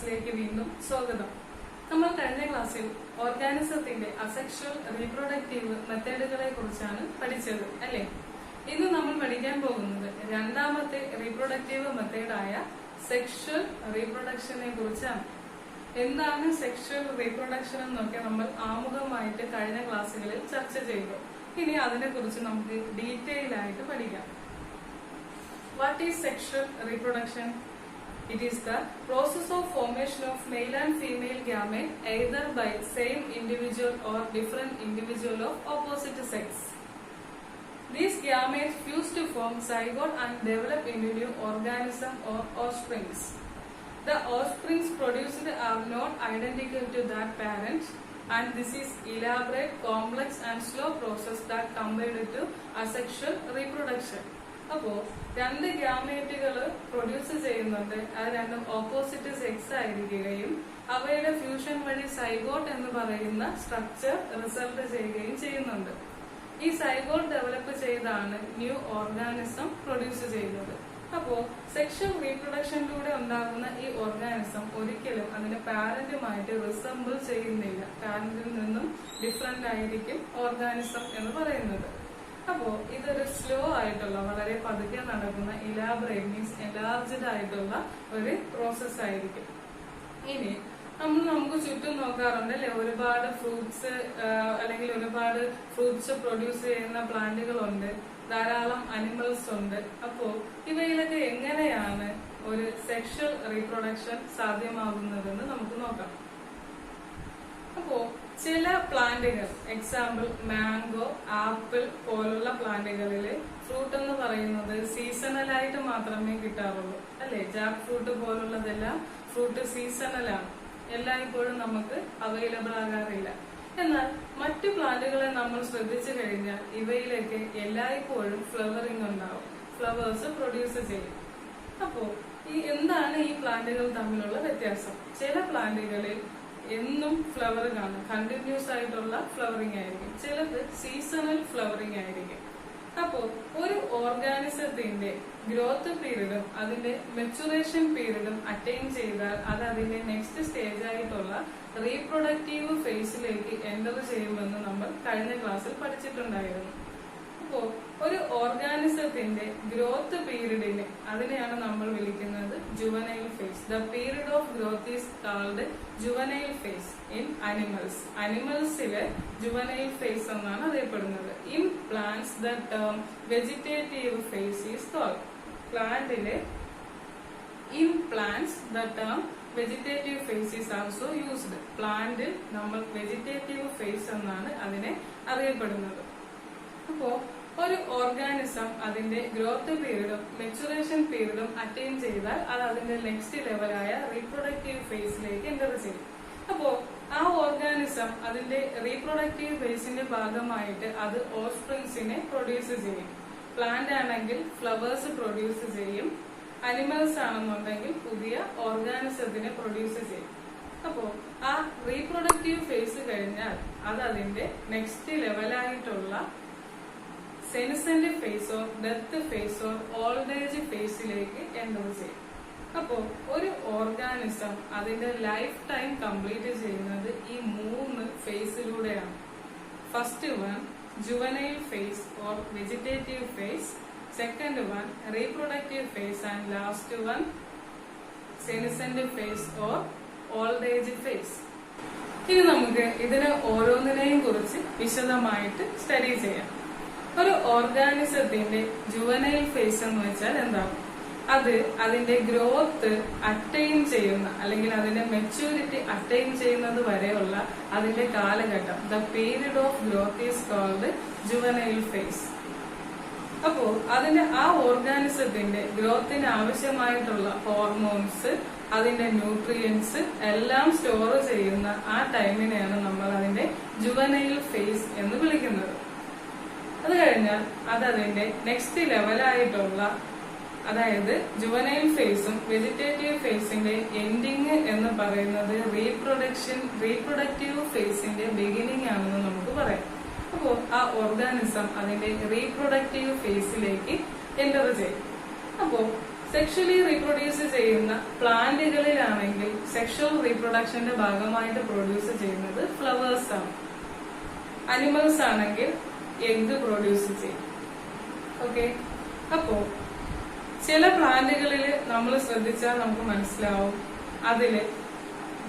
ക്ലാസ്സിലേക്ക് വീണ്ടും സ്വാഗതം. നമ്മൾ കഴിഞ്ഞ ക്ലാസ്സിൽ ഓർഗാനിസത്തിന്റെ അസെക്ഷൽ റീപ്രൊഡക്റ്റീവ് മെത്തേഡുകളെ കുറിച്ചാണ് പഠിച്ചത് അല്ലേ? ഇന്ന് നമ്മൾ പഠിക്കാൻ പോകുന്നത് രണ്ടാമത്തെ റീപ്രൊഡക്റ്റീവ് മെത്തേഡായ സെക്ഷൽ റീപ്രൊഡക്ഷനെ കുറിച്ചാണ്. എന്താണ് സെക്ഷൽ റീപ്രൊഡക്ഷൻ എന്നൊക്കെ നമ്മൾ ആമുഖമായിട്ട് കഴിഞ്ഞ ക്ലാസ്സുകളിൽ ചർച്ച ചെയ്തു. ഇനി അതിനെ കുറിച്ച് നമുക്ക് ഡീറ്റെയിൽ ആയിട്ട് പഠിക്കാം. What is sexual reproduction? It is the process of formation of male and female gamete either by same individual or different individual of opposite sex. These gametes fuse to form zygote and develop into new organism or offsprings. The offsprings produced are not identical to that parent, and this is elaborate, complex and slow process that combined to asexual reproduction. അപ്പോ രണ്ട് ഗ്യാമേറ്റുകൾ produce ചെയ്യുന്നുണ്ട്. അത് രണ്ടും opposite sex ആയിരിക്കുകയും അവയുടെ fusion വഴി zygote എന്ന് പറയുന്ന സ്ട്രക്ചർ റിസൾട്ട് ചെയ്യുകയും ചെയ്യുന്നുണ്ട്. ഈ സൈഗോട്ട് ഡെവലപ്പ് ചെയ്താണ് ന്യൂ ഓർഗാനിസം പ്രൊഡ്യൂസ് ചെയ്യുന്നത്. അപ്പോ സെക്ഷൽ റീപ്രൊഡക്ഷനിലൂടെ ഉണ്ടാകുന്ന ഈ ഓർഗാനിസം ഒരിക്കലും അതിന്റെ പാരന്റുമായിട്ട് റിസംബിൾ ചെയ്യുന്നില്ല. പാരന്റിൽ നിന്നും ഡിഫറെന്റ് ആയിരിക്കും ഓർഗാനിസം എന്ന് പറയുന്നത്. അപ്പോ ഇതൊരു സ്ലോ ആയിട്ടുള്ള വളരെ പതുക്കെ നടക്കുന്ന ഇലാബറേറ്റ് മീൻസ് എൻലാർജ്ഡ് ആയിട്ടുള്ള ഒരു പ്രോസസ് ആയിരിക്കും. ഇനി നമുക്ക് ചുറ്റും നോക്കാറുണ്ട് അല്ലെ, ഒരുപാട് ഫ്രൂട്ട്സ് അല്ലെങ്കിൽ ഒരുപാട് ഫ്രൂട്ട്സ് പ്രൊഡ്യൂസ് ചെയ്യുന്ന പ്ലാന്റുകളുണ്ട്, ധാരാളം അനിമൽസ് ഉണ്ട്. അപ്പോ ഇവയിലൊക്കെ എങ്ങനെയാണ് ഒരു സെക്ഷൽ റീപ്രൊഡക്ഷൻ സാധ്യമാകുന്നതെന്ന് നമുക്ക് നോക്കാം. അപ്പോ ചില പ്ലാന്റുകൾ, എക്സാമ്പിൾ മാംഗോ, ആപ്പിൾ പോലുള്ള പ്ലാന്റുകളിൽ ഫ്രൂട്ട് എന്ന് പറയുന്നത് സീസണൽ ആയിട്ട് മാത്രമേ കിട്ടാറുള്ളൂ അല്ലെ. ജാക്ക് ഫ്രൂട്ട് പോലുള്ളതെല്ലാം ഫ്രൂട്ട് സീസണലാണ്, എല്ലായ്പ്പോഴും നമുക്ക് അവൈലബിൾ ആകാറില്ല. എന്നാൽ മറ്റു പ്ലാന്റുകളെ നമ്മൾ ശ്രദ്ധിച്ചു കഴിഞ്ഞാൽ ഇവയിലേക്ക് എല്ലായ്പ്പോഴും ഫ്ലവറിംഗ് ഉണ്ടാവും, ഫ്ലവേഴ്സ് പ്രൊഡ്യൂസ് ചെയ്യും. അപ്പോ എന്താണ് ഈ പ്ലാന്റുകൾ തമ്മിലുള്ള വ്യത്യാസം? ചില പ്ലാന്റുകളിൽ എന്നും ഫ്ലവർ കാണും, കണ്ടിന്യൂസ് ആയിട്ടുള്ള ഫ്ലവറിംഗ് ആയിരിക്കും. ചിലത് സീസണൽ ഫ്ലവറിംഗ് ആയിരിക്കും. അപ്പോ ഒരു ഓർഗാനിസത്തിന്റെ ഗ്രോത്ത് പീരീഡും അതിന്റെ മെച്ചുറേഷൻ പീരീഡും അറ്റൈൻ ചെയ്താൽ അത് അതിന്റെ നെക്സ്റ്റ് സ്റ്റേജ് ആയിട്ടുള്ള റീപ്രൊഡക്റ്റീവ് ഫേസിലേക്ക് എൻ്റർ ചെയ്യുമെന്ന് നമ്മൾ കഴിഞ്ഞ ക്ലാസ്സിൽ പഠിച്ചിട്ടുണ്ടായിരുന്നു. അപ്പോ ഒരു ഓർഗാനിസത്തിന്റെ ഗ്രോത്ത് പീരീഡിന് അതിനെയാണ് നമ്മൾ വിളിക്കുന്നത് juvenile phase. The period of growth is called juvenile phase in animals. അനിമൽസിലെ ജുവനൈൽ ഫേസ് എന്നാണ് അറിയപ്പെടുന്നത്. In plants the term vegetative phase is called. പ്ലാന്റിലെ in plants the term vegetative phase is also used. പ്ലാന്റിൽ നമ്മൾ vegetative face എന്നാണ് അതിനെ അറിയപ്പെടുന്നത്. അപ്പോ ഒരു ഓർഗാനിസം അതിന്റെ ഗ്രോത്ത് പീരീഡും മെച്ചുറേഷൻ പീരീഡും അറ്റൈൻ ചെയ്താൽ അത് അതിന്റെ നെക്സ്റ്റ് ലെവലായ റീപ്രൊഡക്റ്റീവ് ഫേസിലേക്ക് എൻ്റർ ചെയ്യും. അപ്പോ ആ ഓർഗാനിസം അതിന്റെ റീപ്രൊഡക്റ്റീവ് ഫേസിന്റെ ഭാഗമായിട്ട് അത് ഓഫ്സ്പ്രിങ്സിനെ പ്രൊഡ്യൂസ് ചെയ്യും. പ്ലാന്റ് ആണെങ്കിൽ ഫ്ലവേഴ്സ് പ്രൊഡ്യൂസ് ചെയ്യും, അനിമൽസ് ആണെന്നുണ്ടെങ്കിൽ പുതിയ ഓർഗാനിസത്തിനെ പ്രൊഡ്യൂസ് ചെയ്യും. അപ്പോ ആ റീപ്രൊഡക്റ്റീവ് ഫേസ് കഴിഞ്ഞാൽ അത് അതിന്റെ നെക്സ്റ്റ് ലെവലായിട്ടുള്ള സെനിസന്റ് ഫേസോ ഡെത്ത് ഫേസോ ഓൾഡ് ഏജ് ഫേസിലേക്ക് എൻ്റർ ചെയ്യും. അപ്പോ ഒരു ഓർഗാനിസം അതിന്റെ ലൈഫ് ടൈം കംപ്ലീറ്റ് ചെയ്യുന്നത് ഈ 3 ഫേസിലൂടെയാണ്. First one juvenile phase or vegetative phase, second one reproductive phase and last one senescent phase or old age phase. ഇനി നമുക്ക് ഇതിനെ ഓരോന്നിനെയും കുറിച്ച് വിശദമായിട്ട് സ്റ്റഡി ചെയ്യാം. ഒരു ഓർഗാനിസത്തിന്റെ ജുവനൈൽ ഫേസ് എന്ന് വെച്ചാൽ എന്താണ്? അത് അതിന്റെ ഗ്രോത്ത് അറ്റൈൻ ചെയ്യുന്ന അല്ലെങ്കിൽ അതിന്റെ മെച്യൂരിറ്റി അറ്റൈൻ ചെയ്യുന്നത് വരെയുള്ള അതിന്റെ കാലഘട്ടം, the period of growth is called juvenile phase. അപ്പോ അതിന്റെ ആ ഓർഗാനിസത്തിന്റെ ഗ്രോത്തിന് ആവശ്യമായിട്ടുള്ള ഹോർമോൺസ്, അതിന്റെ ന്യൂട്രിയൻസ് എല്ലാം സ്റ്റോർ ചെയ്യുന്ന ആ ടൈമിനെയാണ് നമ്മൾ അതിന്റെ ജുവനൈൽ ഫേസ് എന്ന് വിളിക്കുന്നത്. അത് കഴിഞ്ഞാൽ അത് അതിന്റെ നെക്സ്റ്റ് ലെവലായിട്ടുള്ള, അതായത് ജുവനൈൽ ഫേസും വെജിറ്റേറ്റീവ് ഫേസിന്റെ എൻഡിങ് എന്ന് പറയുന്നത് റീപ്രൊഡക്റ്റീവ് ഫേസിന്റെ ബിഗിനിങ് ആണെന്ന് നമുക്ക് പറയാം. അപ്പോ ആ ഓർഗാനിസം അതിന്റെ റീപ്രൊഡക്റ്റീവ് ഫേസിലേക്ക് എൻ്റർ ചെയ്യും. അപ്പോ സെക്ഷലി റീപ്രൊഡ്യൂസ് ചെയ്യുന്ന പ്ലാന്റുകളിലാണെങ്കിൽ സെക്ഷൽ റീപ്രൊഡക്ഷന്റെ ഭാഗമായിട്ട് പ്രൊഡ്യൂസ് ചെയ്യുന്നത് ഫ്ലവേഴ്സ് ആണ്. അനിമൽസ് ആണെങ്കിൽ എഗ് പ്രൊഡ്യൂസ് ചെയ്യും. ഓക്കെ, അപ്പോ ചില പ്ലാന്റുകളിൽ നമ്മൾ ശ്രദ്ധിച്ചാൽ നമുക്ക് മനസ്സിലാവും അതില്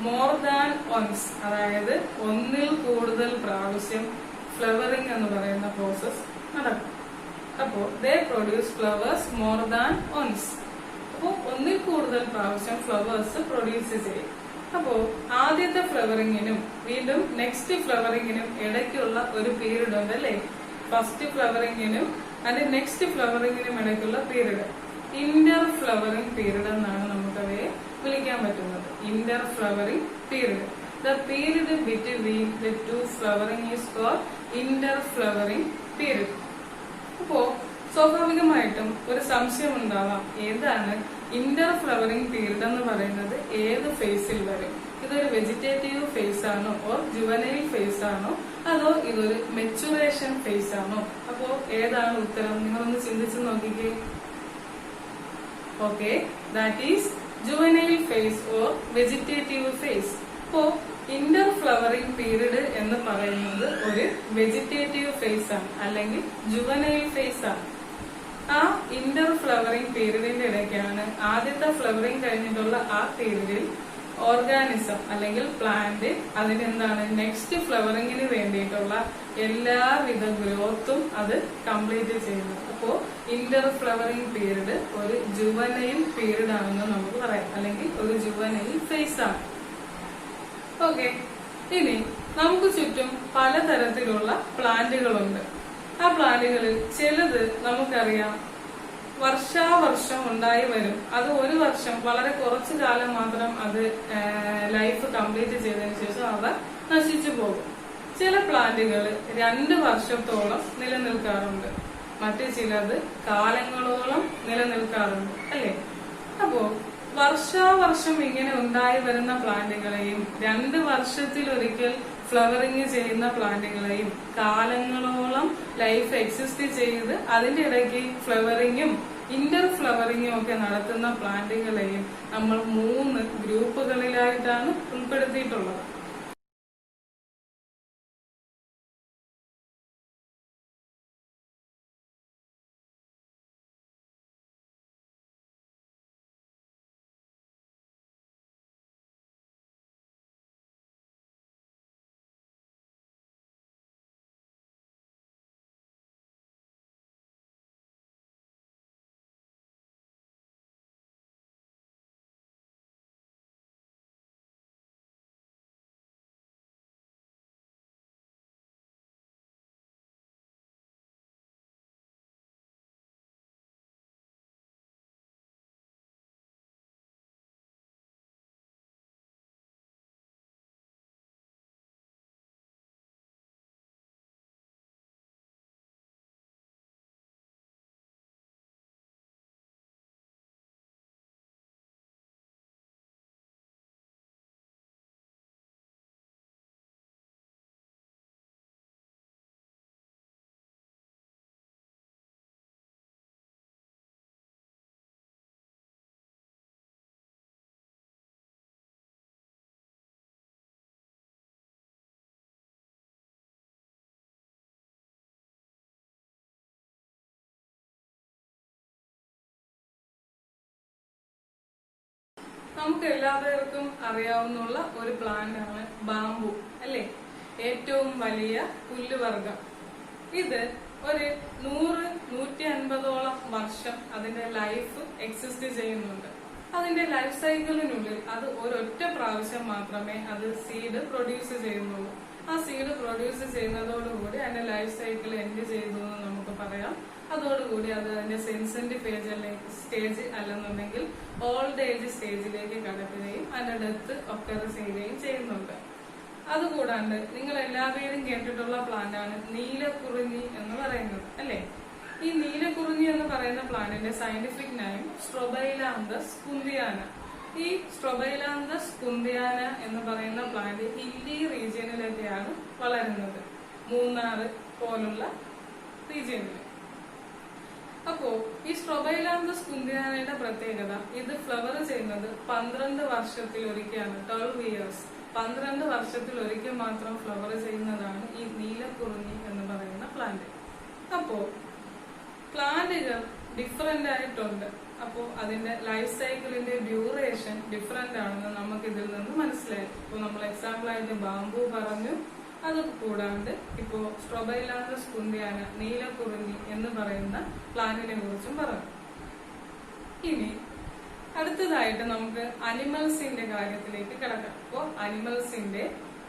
മോർ ദാൻ വൺസ്, അതായത് ഒന്നിൽ കൂടുതൽ പ്രാവശ്യം ഫ്ലവറിംഗ് എന്ന് പറയുന്ന പ്രോസസ് നടക്കും. അപ്പോ they produce flowers more than once. അപ്പോ ഒന്നിൽ കൂടുതൽ പ്രാവശ്യം ഫ്ലവേഴ്സ് പ്രൊഡ്യൂസ് ചെയ്യും. അപ്പോ ആദ്യത്തെ ഫ്ലവറിങ്ങിനും വീണ്ടും നെക്സ്റ്റ് ഫ്ലവറിങ്ങിനും ഇടയ്ക്കുള്ള ഒരു പീരീഡ് ഉണ്ട് അല്ലേ? ഫസ്റ്റ് ഫ്ലവറിങ്ങിനും അതിന്റെ നെക്സ്റ്റ് ഫ്ലവറിങ്ങിനും ഇടയ്ക്കുള്ള പീരീഡ് ഇന്റർ ഫ്ലവറിംഗ് പീരീഡ് എന്നാണ് നമുക്കവയെ വിളിക്കാൻ പറ്റുന്നത്. Inter flowering period. The period between the two flowering is called inter flowering period. അപ്പോ സ്വാഭാവികമായിട്ടും ഒരു സംശയം ഉണ്ടാവാം, ഏതാണ് ഇന്റർ ഫ്ലവറിംഗ് പീരീഡ് എന്ന് പറയുന്നത്? ഏത് ഫേസിൽ വരും? ഇതൊരു വെജിറ്റേറ്റീവ് ഫേസ് ആണോ, ഓർ ജുവനൈൽ ഫേസ് ആണോ, അതോ ഇതൊരു മെച്ചുറേഷൻ ഫേസ് ആണോ? അപ്പോ ഏതാണ് ഉത്തരം? നിങ്ങളൊന്ന് ചിന്തിച്ചു നോക്കിക്കേ. Okay, that is juvenile phase or vegetative phase. അപ്പോ ഇന്റർ ഫ്ലവറിംഗ് പീരീഡ് എന്ന് പറയുന്നത് ഒരു വെജിറ്റേറ്റീവ് ഫേസ് ആണ്, അല്ലെങ്കിൽ ജുവനൈൽ ഫേസ് ആണ്. ആ ഇന്റർ ഫ്ലവറിംഗ് പീരീഡിന്റെ ഇടയ്ക്കാണ് ആദ്യത്തെ ഫ്ലവറിംഗ് കഴിഞ്ഞിട്ടുള്ള ആ പീരീഡിൽ ഓർഗാനിസം അല്ലെങ്കിൽ പ്ലാന്റ് അതിനെന്താണ് നെക്സ്റ്റ് ഫ്ലവറിങ്ങിന് വേണ്ടിയിട്ടുള്ള എല്ലാവിധ ഗ്രോത്തും അത് കംപ്ലീറ്റ് ചെയ്യുന്നത്. അപ്പോ ഇന്റർ ഫ്ലവറിംഗ് പീരീഡ് ഒരു ജുവനൈൽ പീരീഡ് ആണെന്ന് നമുക്ക് പറയാം, അല്ലെങ്കിൽ ഒരു ജുവനൈൽ ഫേസ് ആണ്. ഓക്കെ, ഇനി നമുക്ക് ചുറ്റും പലതരത്തിലുള്ള പ്ലാന്റുകളുണ്ട്. ആ പ്ലാന്റുകളിൽ ചിലത് നമുക്കറിയാം വർഷാവർഷം ഉണ്ടായി വരും. അത് ഒരു വർഷം വളരെ കുറച്ചു കാലം മാത്രം അത് ലൈഫ് കംപ്ലീറ്റ് ചെയ്തതിനു ശേഷം അവ നശിച്ചു പോകും. ചില പ്ലാന്റുകൾ 2 വർഷത്തോളം നിലനിൽക്കാറുണ്ട്, മറ്റു ചിലത് കാലങ്ങളോളം നിലനിൽക്കാറുണ്ട് അല്ലേ? അപ്പോ വർഷാവർഷം ഇങ്ങനെ ഉണ്ടായി വരുന്ന പ്ലാന്റുകളെയും 2 വർഷത്തിലൊരിക്കൽ ഫ്ലവറിങ് ചെയ്യുന്ന പ്ലാന്റുകളെയും കാലങ്ങളോളം ലൈഫ് എക്സിസ്റ്റ് ചെയ്ത് അതിന്റെ ഇടയ്ക്ക് ഫ്ലവറിങ്ങും ഇന്റർ ഫ്ലവറിങ്ങും ഒക്കെ നടത്തുന്ന പ്ലാന്റുകളെയും നമ്മൾ 3 ഗ്രൂപ്പുകളിലായിട്ടാണ് ഉൾപ്പെടുത്തിയിട്ടുള്ളത്. നമുക്ക് എല്ലാവർക്കും അറിയാവുന്ന ഒരു പ്ലാന്റ് ആണ് ബാംബു അല്ലേ? ഏറ്റവും വലിയ പുല്ലുവർഗം. ഇത് ഒരു 100-150ഓളം വർഷം അതിന്റെ ലൈഫ് എക്സിസ്റ്റ് ചെയ്യുന്നുണ്ട്. അതിന്റെ ലൈഫ് സൈക്കിളിനുള്ളിൽ അത് ഒരൊറ്റ പ്രാവശ്യം മാത്രമേ അത് സീഡ് പ്രൊഡ്യൂസ് ചെയ്യുന്നുള്ളൂ. ആ സീഡ് പ്രൊഡ്യൂസ് ചെയ്യുന്നതോടുകൂടി അതിന്റെ ലൈഫ് സൈക്കിൾ എൻഡ് ചെയ്തു എന്ന് നമുക്ക് പറയാം. അതോടുകൂടി അത് അതിന്റെ സെൻസന്റ് സ്റ്റേജ് അല്ലെന്നുണ്ടെങ്കിൽ ഓൾഡ് ഏജ് സ്റ്റേജിലേക്ക് കടക്കുകയും അതിന്റെ ഡെത്ത് ഒക്കർ ചെയ്യുകയും ചെയ്യുന്നുണ്ട്. അതുകൂടാണ്ട് നിങ്ങൾ എല്ലാവരും കേട്ടിട്ടുള്ള പ്ലാന്റ് ആണ് നീലക്കുറിഞ്ഞി എന്ന് പറയുന്നത് അല്ലെ? ഈ നീലക്കുറിഞ്ഞി എന്ന് പറയുന്ന പ്ലാന്റിന്റെ സയന്റിഫിക് നെയിം സ്ട്രോബൈലാന്തസ് കുന്തിയാന. ഈ സ്ട്രോബൈലാന്തസ് കുന്തിയാന എന്ന് പറയുന്ന പ്ലാന്റ് ഹില്ലി റീജിയനിലൊക്കെയാണ് വളരുന്നത്, മൂന്നാർ പോലുള്ള റീജിയനിൽ. അപ്പോ ഈ സ്ട്രോബൈലാന്തസ് കുന്തിയാനയുടെ പ്രത്യേകത, ഇത് ഫ്ലവർ ചെയ്യുന്നത് 12 വർഷത്തിൽ ഒരിക്കലാണ്. 12 ഇയേഴ്സ്, 12 വർഷത്തിൽ ഒരിക്കൽ മാത്രം ഫ്ലവർ ചെയ്യുന്നതാണ് ഈ നീലക്കുറിഞ്ഞി എന്ന് പറയുന്ന പ്ലാന്റ്. അപ്പോ പ്ലാന്റുകൾ ഡിഫറെന്റ് ആയിട്ടുണ്ട്. അപ്പോ അതിന്റെ ലൈഫ് സൈക്കിളിന്റെ ഡ്യൂറേഷൻ ഡിഫറെന്റ് ആണെന്ന് നമുക്ക് ഇതിൽ നിന്ന് മനസ്സിലായി. ഇപ്പൊ നമ്മൾ എക്സാമ്പിൾ ആയിട്ട് ബാംബു പറഞ്ഞു, അത് കൂടാണ്ട് ഇപ്പോ സ്ട്രോബൈലാന്തസ് കുന്തിയാന, നീലക്കുറിഞ്ഞി എന്ന് പറയുന്ന പ്ലാന്റിനെ കുറിച്ചും പറഞ്ഞു. ഇനി അടുത്തതായിട്ട് നമുക്ക് അനിമൽസിന്റെ കാര്യത്തിലേക്ക് കിടക്കാം. അപ്പോ അനിമൽസിന്റെ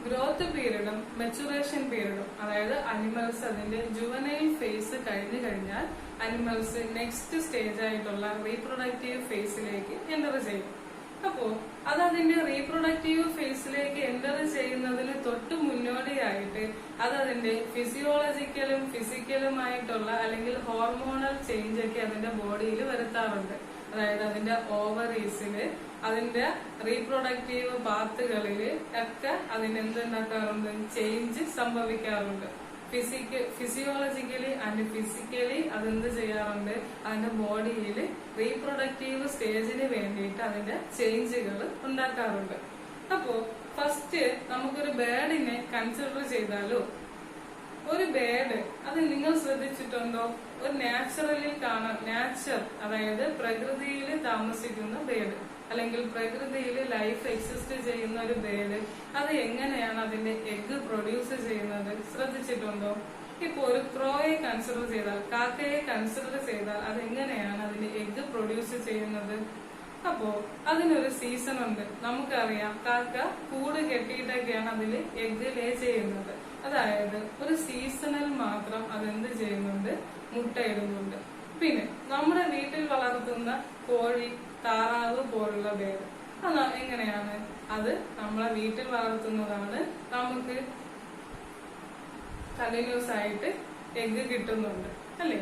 ഗ്രോത്ത് പീരീഡും മെച്ചുറേഷൻ പീരീഡും, അതായത് അനിമൽസ് അതിന്റെ ജുവനൈൽ ഫേസ് കഴിഞ്ഞു കഴിഞ്ഞാൽ അനിമൽസ് നെക്സ്റ്റ് സ്റ്റേജ് ആയിട്ടുള്ള റീപ്രൊഡക്റ്റീവ് ഫേസിലേക്ക് എന്റർ ചെയ്യും. അപ്പോ അത് അതിന്റെ റീപ്രൊഡക്റ്റീവ് ഫേസിലേക്ക് എന്റർ ചെയ്യുന്നതിന് തൊട്ട് മുന്നോടിയായിട്ട് അത് അതിന്റെ ഫിസിയോളജിക്കലും ഫിസിക്കലുമായിട്ടുള്ള അല്ലെങ്കിൽ ഹോർമോണൽ ചേഞ്ച് ഒക്കെ അതിന്റെ ബോഡിയിൽ വരുത്താറുണ്ട്. അതായത് അതിന്റെ ഓവറീസില്, അതിന്റെ റീപ്രൊഡക്റ്റീവ് പാർട്ടുകളില് ഒക്കെ അതിന് എന്തുണ്ടാക്കാറുണ്ട്, ചേഞ്ച് സംഭവിക്കാറുണ്ട്. ഫിസിയോളജിക്കലി ആൻഡ് ഫിസിക്കലി അതെന്ത് ചെയ്യാറുണ്ട്, അതിന്റെ ബോഡിയിൽ റീപ്രൊഡക്റ്റീവ് സ്റ്റേജിന് വേണ്ടിയിട്ട് അതിന്റെ ചേഞ്ചുകൾ ഉണ്ടാക്കാറുണ്ട്. അപ്പോ ഫസ്റ്റ് നമുക്കൊരു ബേർഡിനെ കൺസിഡർ ചെയ്താലോ, ഒരു ബേർഡ് അത് നിങ്ങൾ ശ്രദ്ധിച്ചിട്ടുണ്ടോ? ഒരു നാച്ചുറലിൽ കാണാൻ, അതായത് പ്രകൃതിയിൽ താമസിക്കുന്ന ബേർഡ് അല്ലെങ്കിൽ പ്രകൃതിയിൽ ലൈഫ് എക്സിസ്റ്റ് ചെയ്യുന്ന ഒരു ബേർഡ്, അത് എങ്ങനെയാണ് അതിന്റെ എഗ് പ്രൊഡ്യൂസ് ചെയ്യുന്നത് ശ്രദ്ധിച്ചിട്ടുണ്ടോ? ഇപ്പൊ ഒരു ക്രോയെ കൺസിഡർ ചെയ്താൽ, കാക്കയെ കൺസിഡർ ചെയ്താൽ അതെങ്ങനെയാണ് അതിന്റെ എഗ് പ്രൊഡ്യൂസ് ചെയ്യുന്നത്? അപ്പോ അതിനൊരു സീസൺ ഉണ്ട്. നമുക്കറിയാം കാക്ക കൂട് കെട്ടിയിട്ടൊക്കെയാണ് അതിൽ എഗ് ലേ ചെയ്യുന്നത്. അതായത് ഒരു സീസണിൽ മാത്രം അതെന്ത് ചെയ്യുന്നുണ്ട്, മുട്ടയിടുന്നുണ്ട്. പിന്നെ നമ്മുടെ വീട്ടിൽ വളർത്തുന്ന കോഴി, താറാവ് പോലുള്ള ബേഡ്, അത് എങ്ങനെയാണ്? അത് നമ്മളെ വീട്ടിൽ വളർത്തുന്നതാണ്, നമുക്ക് കണ്ടിന്യൂസ് ആയിട്ട് എഗ് കിട്ടുന്നുണ്ട്, അല്ലേ?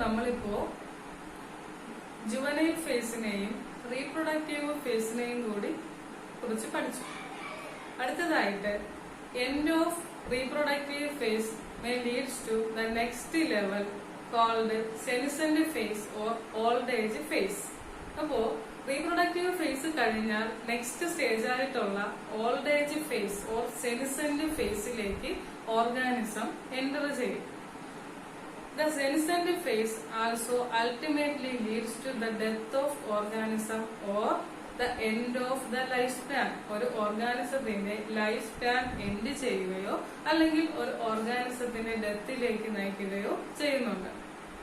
നമ്മളിപ്പോ ജുവനൈൽ ഫേസിനെയും റീപ്രൊഡക്റ്റീവ് ഫേസിനെയും കൂടി കുറിച്ച് പഠിച്ചു. അടുത്തതായിട്ട് end of reproductive phase may leads to the next level called senescent phase or old age phase. അപ്പോ റീപ്രൊഡക്റ്റീവ് ഫേസ് കഴിഞ്ഞാൽ നെക്സ്റ്റ് സ്റ്റേജ് ആയിട്ടുള്ള old age phase or senescent ഫേസിലേക്ക് ഓർഗാനിസം എൻ്റർ ചെയ്യും. The senescent phase also ultimately leads to the death of organism or the end of the lifespan. ഒരു ഓർഗാനിസത്തിന്റെ life span end ചെയ്യുകയോ അല്ലെങ്കിൽ ഒരു ഓർഗാനിസത്തിന്റെ ഡെത്തിലേക്ക് നയിക്കുകയോ ചെയ്യുന്നുണ്ട്.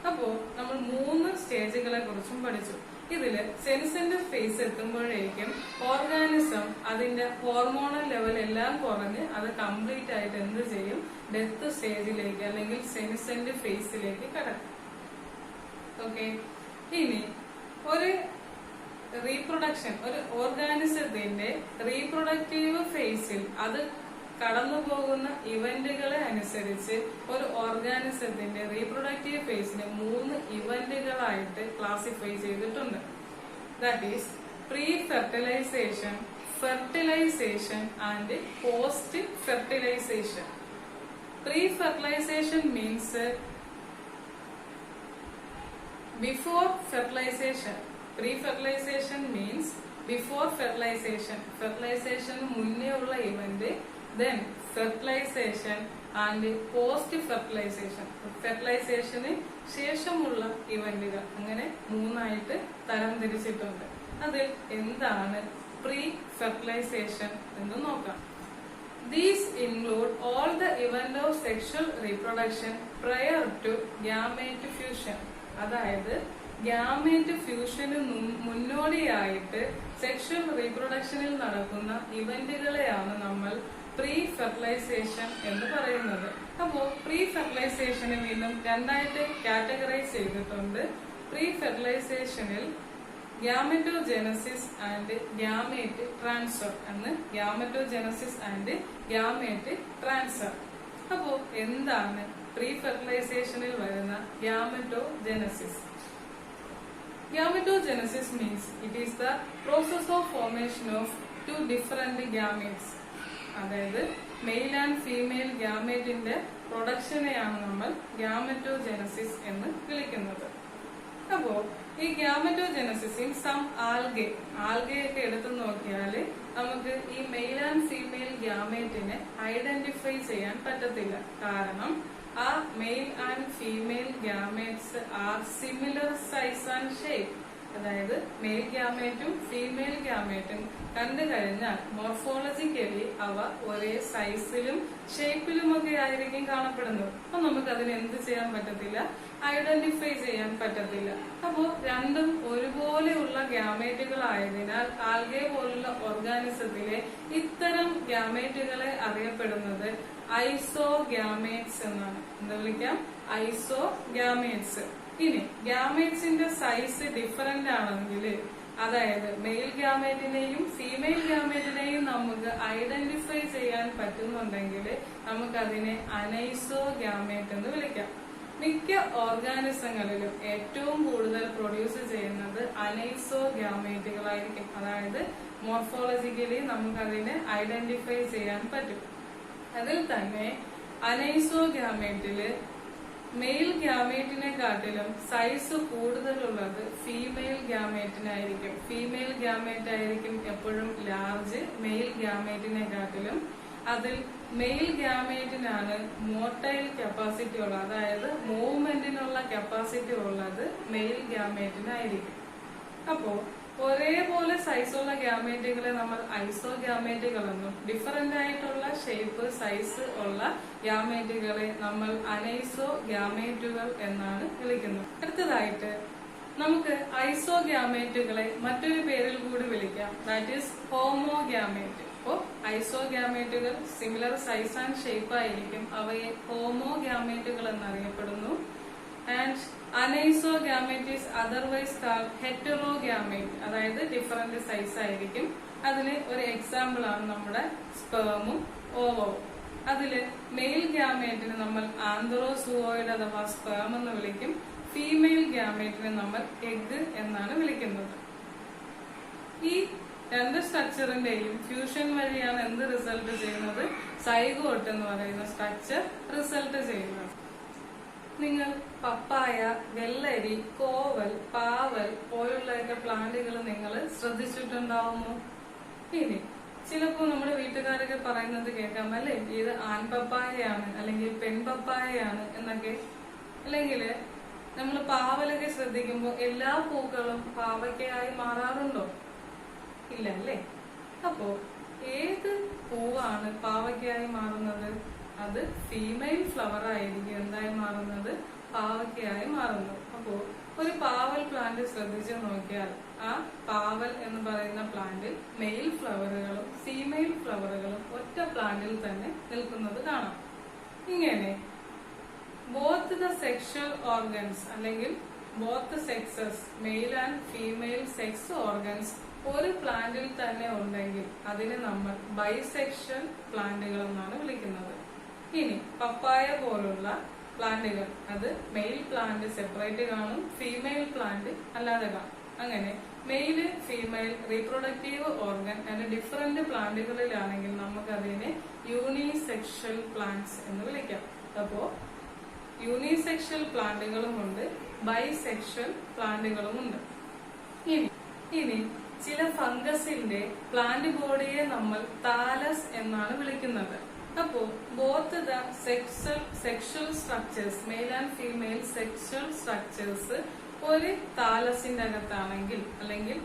അപ്പോ നമ്മൾ 3 സ്റ്റേജുകളെ കുറിച്ചും പഠിച്ചു. ഇതില് സെനിസെന്റ് ഫേസ് എത്തുമ്പോഴേക്കും ഓർഗാനിസം അതിന്റെ ഹോർമോണൽ ലെവൽ എല്ലാം കുറഞ്ഞ് അത് കംപ്ലീറ്റ് ആയിട്ട് എന്ത് ചെയ്യും, ഡെത്ത് സ്റ്റേജിലേക്ക് അല്ലെങ്കിൽ സെനിസെന്റ് ഫേസിലേക്ക് കടക്കും. ഓക്കെ, ഇനി ഒരു റീപ്രൊഡക്ഷൻ, ഒരു ഓർഗാനിസത്തിന്റെ റീപ്രൊഡക്റ്റീവ് ഫേസിൽ അത് കടന്നു പോകുന്ന ഇവന്റുകളെ അനുസരിച്ച് ഒരു ഓർഗാനിസത്തിന്റെ റീപ്രൊഡക്റ്റീവ് ഫേസിനെ 3 ഇവന്റുകളായിട്ട് ക്ലാസിഫൈ ചെയ്തിട്ടുണ്ട്. That is pre fertilization, fertilization and post fertilization. Pre fertilization means before fertilization. Pre fertilization means before fertilization, ഫെർട്ടിലൈസേഷന് മുന്നേ ഉള്ള event. Then fertilization and post fertilization, ഫെർട്ടിലൈസേഷന് ശേഷമുള്ള ഇവന്റുകൾ. അങ്ങനെ 3ആയിട്ട് തരം തിരിച്ചിട്ടുണ്ട്. അതിൽ എന്താണ് പ്രീ ഫെർട്ടിലൈസേഷൻ എന്ന് നോക്കാം. These include all the event of sexual reproduction prior to gamete fusion. അതായത് ഗ്യാമേറ്റ് ഫ്യൂഷന് മുന്നോടിയായിട്ട് സെക്ഷൽ റീപ്രൊഡക്ഷനിൽ നടക്കുന്ന ഇവന്റുകളെയാണ് നമ്മൾ പ്രീ ഫെർട്ടിലൈസേഷൻ എന്ന് പറയുന്നത്. അപ്പോ പ്രീ ഫെർട്ടിലൈസേഷനെ വീണ്ടും 2ആയിട്ട് കാറ്റഗറൈസ് ചെയ്തിട്ടുണ്ട്. പ്രീ ഫെർട്ടിലൈസേഷനിൽ ഗ്യാമെറ്റോജെനസിസ് ആൻഡ് ഗ്യാമേറ്റ് ട്രാൻസ്ഫർ എന്ന്, ഗ്യാമെറ്റോജെനസിസ് ആൻഡ് ഗ്യാമേറ്റ് ട്രാൻസ്ഫർ. അപ്പോ എന്താണ് പ്രീ ഫെർട്ടിലൈസേഷനിൽ വരുന്ന ഗ്യാമെറ്റോജെനസിസ്? Gametogenesis means it is the process of formation of 2 different gametes. അതായത് മെയിൽ ആൻഡ് ഫീമെയിൽ ഗ്യാമേറ്റിന്റെ പ്രൊഡക്ഷനെയാണ് നമ്മൾ ഗ്യാമറ്റോജെനസിസ് എന്ന് വിളിക്കുന്നത്. അപ്പോ ഈ ഗ്യാമറ്റോജെനസിസ് ഇൻ സം ആൽഗയൊക്കെ എടുത്തു നോക്കിയാല് നമുക്ക് ഈ മെയിൽ ആൻഡ് ഫീമെയിൽ ഗ്യാമേറ്റിനെ ഐഡന്റിഫൈ ചെയ്യാൻ പറ്റത്തില്ല. കാരണം ആ mail and female gametes are similar size and shape. അതായത് മെയിൽ ഗ്യാമേറ്റും ഫീമെയിൽ ഗ്യാമേറ്റും കണ്ടു കഴിഞ്ഞാൽ മോർഫോളജിക്കലി അവ ഒരേ സൈസിലും ഷേപ്പിലുമൊക്കെ ആയിരിക്കും കാണപ്പെടുന്നത്. അപ്പൊ നമുക്ക് അതിന് എന്ത് ചെയ്യാൻ പറ്റത്തില്ല, ഐഡന്റിഫൈ ചെയ്യാൻ പറ്റത്തില്ല. അപ്പോ രണ്ടും ഒരുപോലെയുള്ള ഗ്യാമേറ്റുകളായതിനാൽ ആൽഗെ പോലുള്ള ഓർഗാനിസത്തിലെ ഇത്തരം ഗ്യാമേറ്റുകളെ അറിയപ്പെടുന്നത് ഐസോഗ്യാമേറ്റ്സ് എന്നാണ്. എന്താ വിളിക്കാം? ഐസോഗ്യാമേറ്റ്സ്. ഇനി ഗ്യാമേറ്റ്സിന്റെ സൈസ് ഡിഫറന്റ് ആണെങ്കിൽ, അതായത് മെയിൽ ഗ്യാമേറ്റിനെയും ഫീമെയിൽ ഗ്യാമേറ്റിനെയും നമുക്ക് ഐഡന്റിഫൈ ചെയ്യാൻ പറ്റുന്നുണ്ടെങ്കിൽ നമുക്കതിനെ അനൈസോഗ്യാമേറ്റ് എന്ന് വിളിക്കാം. മിക്ക ഓർഗാനിസങ്ങളിലും ഏറ്റവും കൂടുതൽ പ്രൊഡ്യൂസ് ചെയ്യുന്നത് അനൈസോഗ്യാമേറ്റുകളായിരിക്കും. അതായത് മോർഫോളജിക്കലി നമുക്കതിനെ ഐഡന്റിഫൈ ചെയ്യാൻ പറ്റും. അതിൽ തന്നെ അനൈസോഗ്യാമേറ്റില് മെയിൽ ഗ്യാമേറ്റിനെക്കാട്ടിലും സൈസ് കൂടുതലുള്ളത് ഫീമെയിൽ ഗ്യാമേറ്റിനായിരിക്കും. ഫീമെയിൽ ഗ്യാമേറ്റ് ആയിരിക്കും എപ്പോഴും ലാർജ് മെയിൽ ഗ്യാമേറ്റിനെക്കാട്ടിലും. അതിൽ മെയിൽ ഗ്യാമേറ്റിനാണ് മോട്ടൈൽ കപ്പാസിറ്റി ഉള്ളത്, അതായത് മൂവ്മെന്റിനുള്ള കപ്പാസിറ്റി ഉള്ളത് മെയിൽ ഗ്യാമേറ്റിനായിരിക്കും. അപ്പോ ഒരേപോലെ സൈസുള്ള ഗ്യാമേറ്റുകളെ നമ്മൾ ഐസോഗ്യാമേറ്റുകളെന്നും ഡിഫറന്റ് ആയിട്ടുള്ള ഷേപ്പ് സൈസ് ഉള്ള ഗ്യാമേറ്റുകളെ നമ്മൾ അനൈസോഗ്യാമേറ്റുകൾ എന്നാണ് വിളിക്കുന്നത്. അടുത്തതായിട്ട് നമുക്ക് ഐസോഗ്യാമേറ്റുകളെ മറ്റൊരു പേരിൽ കൂടി വിളിക്കാം, ദാറ്റ് ഈസ് ഹോമോഗ്യാമേറ്റ്. അപ്പോ ഐസോഗ്യാമേറ്റുകൾ സിമിലർ സൈസ് ആൻഡ് ഷേപ്പ് ആയിരിക്കും, അവയെ ഹോമോഗ്യാമേറ്റുകൾ എന്നറിയപ്പെടുന്നു. And anisogamete is otherwise called heterogamete, അതായത് ഡിഫറന്റ് സൈസ് ആയിരിക്കും. അതിന് ഒരു എക്സാമ്പിൾ ആണ് നമ്മുടെ സ്പേമും ഓവവും. അതില് മെയിൽ ഗ്യാമേറ്റിന് നമ്മൾ ആന്ത്രോസൂവോയിഡ് അഥവാ സ്പേം എന്ന് വിളിക്കും. ഫീമെയിൽ ഗ്യാമേറ്റിനെ നമ്മൾ എഗ് എന്നാണ് വിളിക്കുന്നത്. ഈ രണ്ട് സ്ട്രക്ചറിന്റെയും ഫ്യൂഷൻ വഴിയാണ് എന്ത് റിസൾട്ട് ചെയ്യുന്നത്? സൈഗോട്ട് എന്ന് പറയുന്ന സ്ട്രക്ചർ റിസൾട്ട് ചെയ്യുന്നത്. നിങ്ങൾ പപ്പായ, വെള്ളരി, കോവൽ, പാവൽ പോലുള്ളൊക്കെ പ്ലാന്റുകൾ നിങ്ങൾ ശ്രദ്ധിച്ചിട്ടുണ്ടാവുമോ? ഇനി ചിലപ്പോ നമ്മുടെ വീട്ടുകാരൊക്കെ പറയുന്നത് കേൾക്കാം, അല്ലെ ഇത് ആൺപപ്പായയാണ് അല്ലെങ്കിൽ പെൺപപ്പായയാണ് എന്നൊക്കെ. അല്ലെങ്കിൽ നമ്മൾ പാവലൊക്കെ ശ്രദ്ധിക്കുമ്പോൾ എല്ലാ പൂക്കളും പാവയ്ക്കായി മാറാറുണ്ടോ? ഇല്ല അല്ലേ? അപ്പോ ഏത് പൂവാണ് പാവയ്ക്കായി മാറുന്നത്? അത് ഫീമെയിൽ ഫ്ലവർ ആയിരിക്കും എന്തായി മാറുന്നത്? പാവയ്ക്കായി മാറുന്നത്. അപ്പോ ഒരു പാവൽ പ്ലാന്റ് ശ്രദ്ധിച്ചു നോക്കിയാൽ ആ പാവൽ എന്ന് പറയുന്ന പ്ലാന്റിൽ മെയിൽ ഫ്ലവറുകളും ഫീമെയിൽ ഫ്ലവറുകളും ഒറ്റ പ്ലാന്റിൽ തന്നെ നിൽക്കുന്നത് കാണാം. ഇങ്ങനെ ബോത്ത് ദ സെക്ഷൽ ഓർഗൻസ് അല്ലെങ്കിൽ both sexes mail and female sex organs ഒരു പ്ലാന്റിൽ തന്നെ ഉണ്ടെങ്കിൽ അതിനെ നമ്മൾ ബൈസെക്ഷൽ പ്ലാന്റുകൾ എന്നാണ് വിളിക്കുന്നത്. ഇനി പപ്പായ പോലുള്ള പ്ലാന്റുകൾ അത് മെയിൽ പ്ലാന്റ് സെപ്പറേറ്റ് കാണും, ഫീമെയിൽ പ്ലാന്റ് അല്ലാതെ കാണും. അങ്ങനെ മെയില് ഫീമെയിൽ റീപ്രൊഡക്റ്റീവ് ഓർഗൻ അതിന്റെ ഡിഫറെന്റ് പ്ലാന്റുകളിലാണെങ്കിൽ നമുക്ക് അതിനെ യൂണിസെക്ഷൽ പ്ലാന്റ്സ് എന്ന് വിളിക്കാം. അപ്പോ യൂണിസെക്ഷൽ പ്ലാന്റുകളുമുണ്ട്, ബൈസെക്ഷൽ പ്ലാന്റുകളുമുണ്ട്. ഇനി ചില ഫംഗസിന്റെ പ്ലാന്റ് ബോഡിയെ നമ്മൾ താലസ് എന്നാണ് വിളിക്കുന്നത്. അപ്പോ both the sexual structures mail and female sexual structures ഒരു താലസിന്റെ അകത്താണെങ്കിൽ അല്ലെങ്കിൽ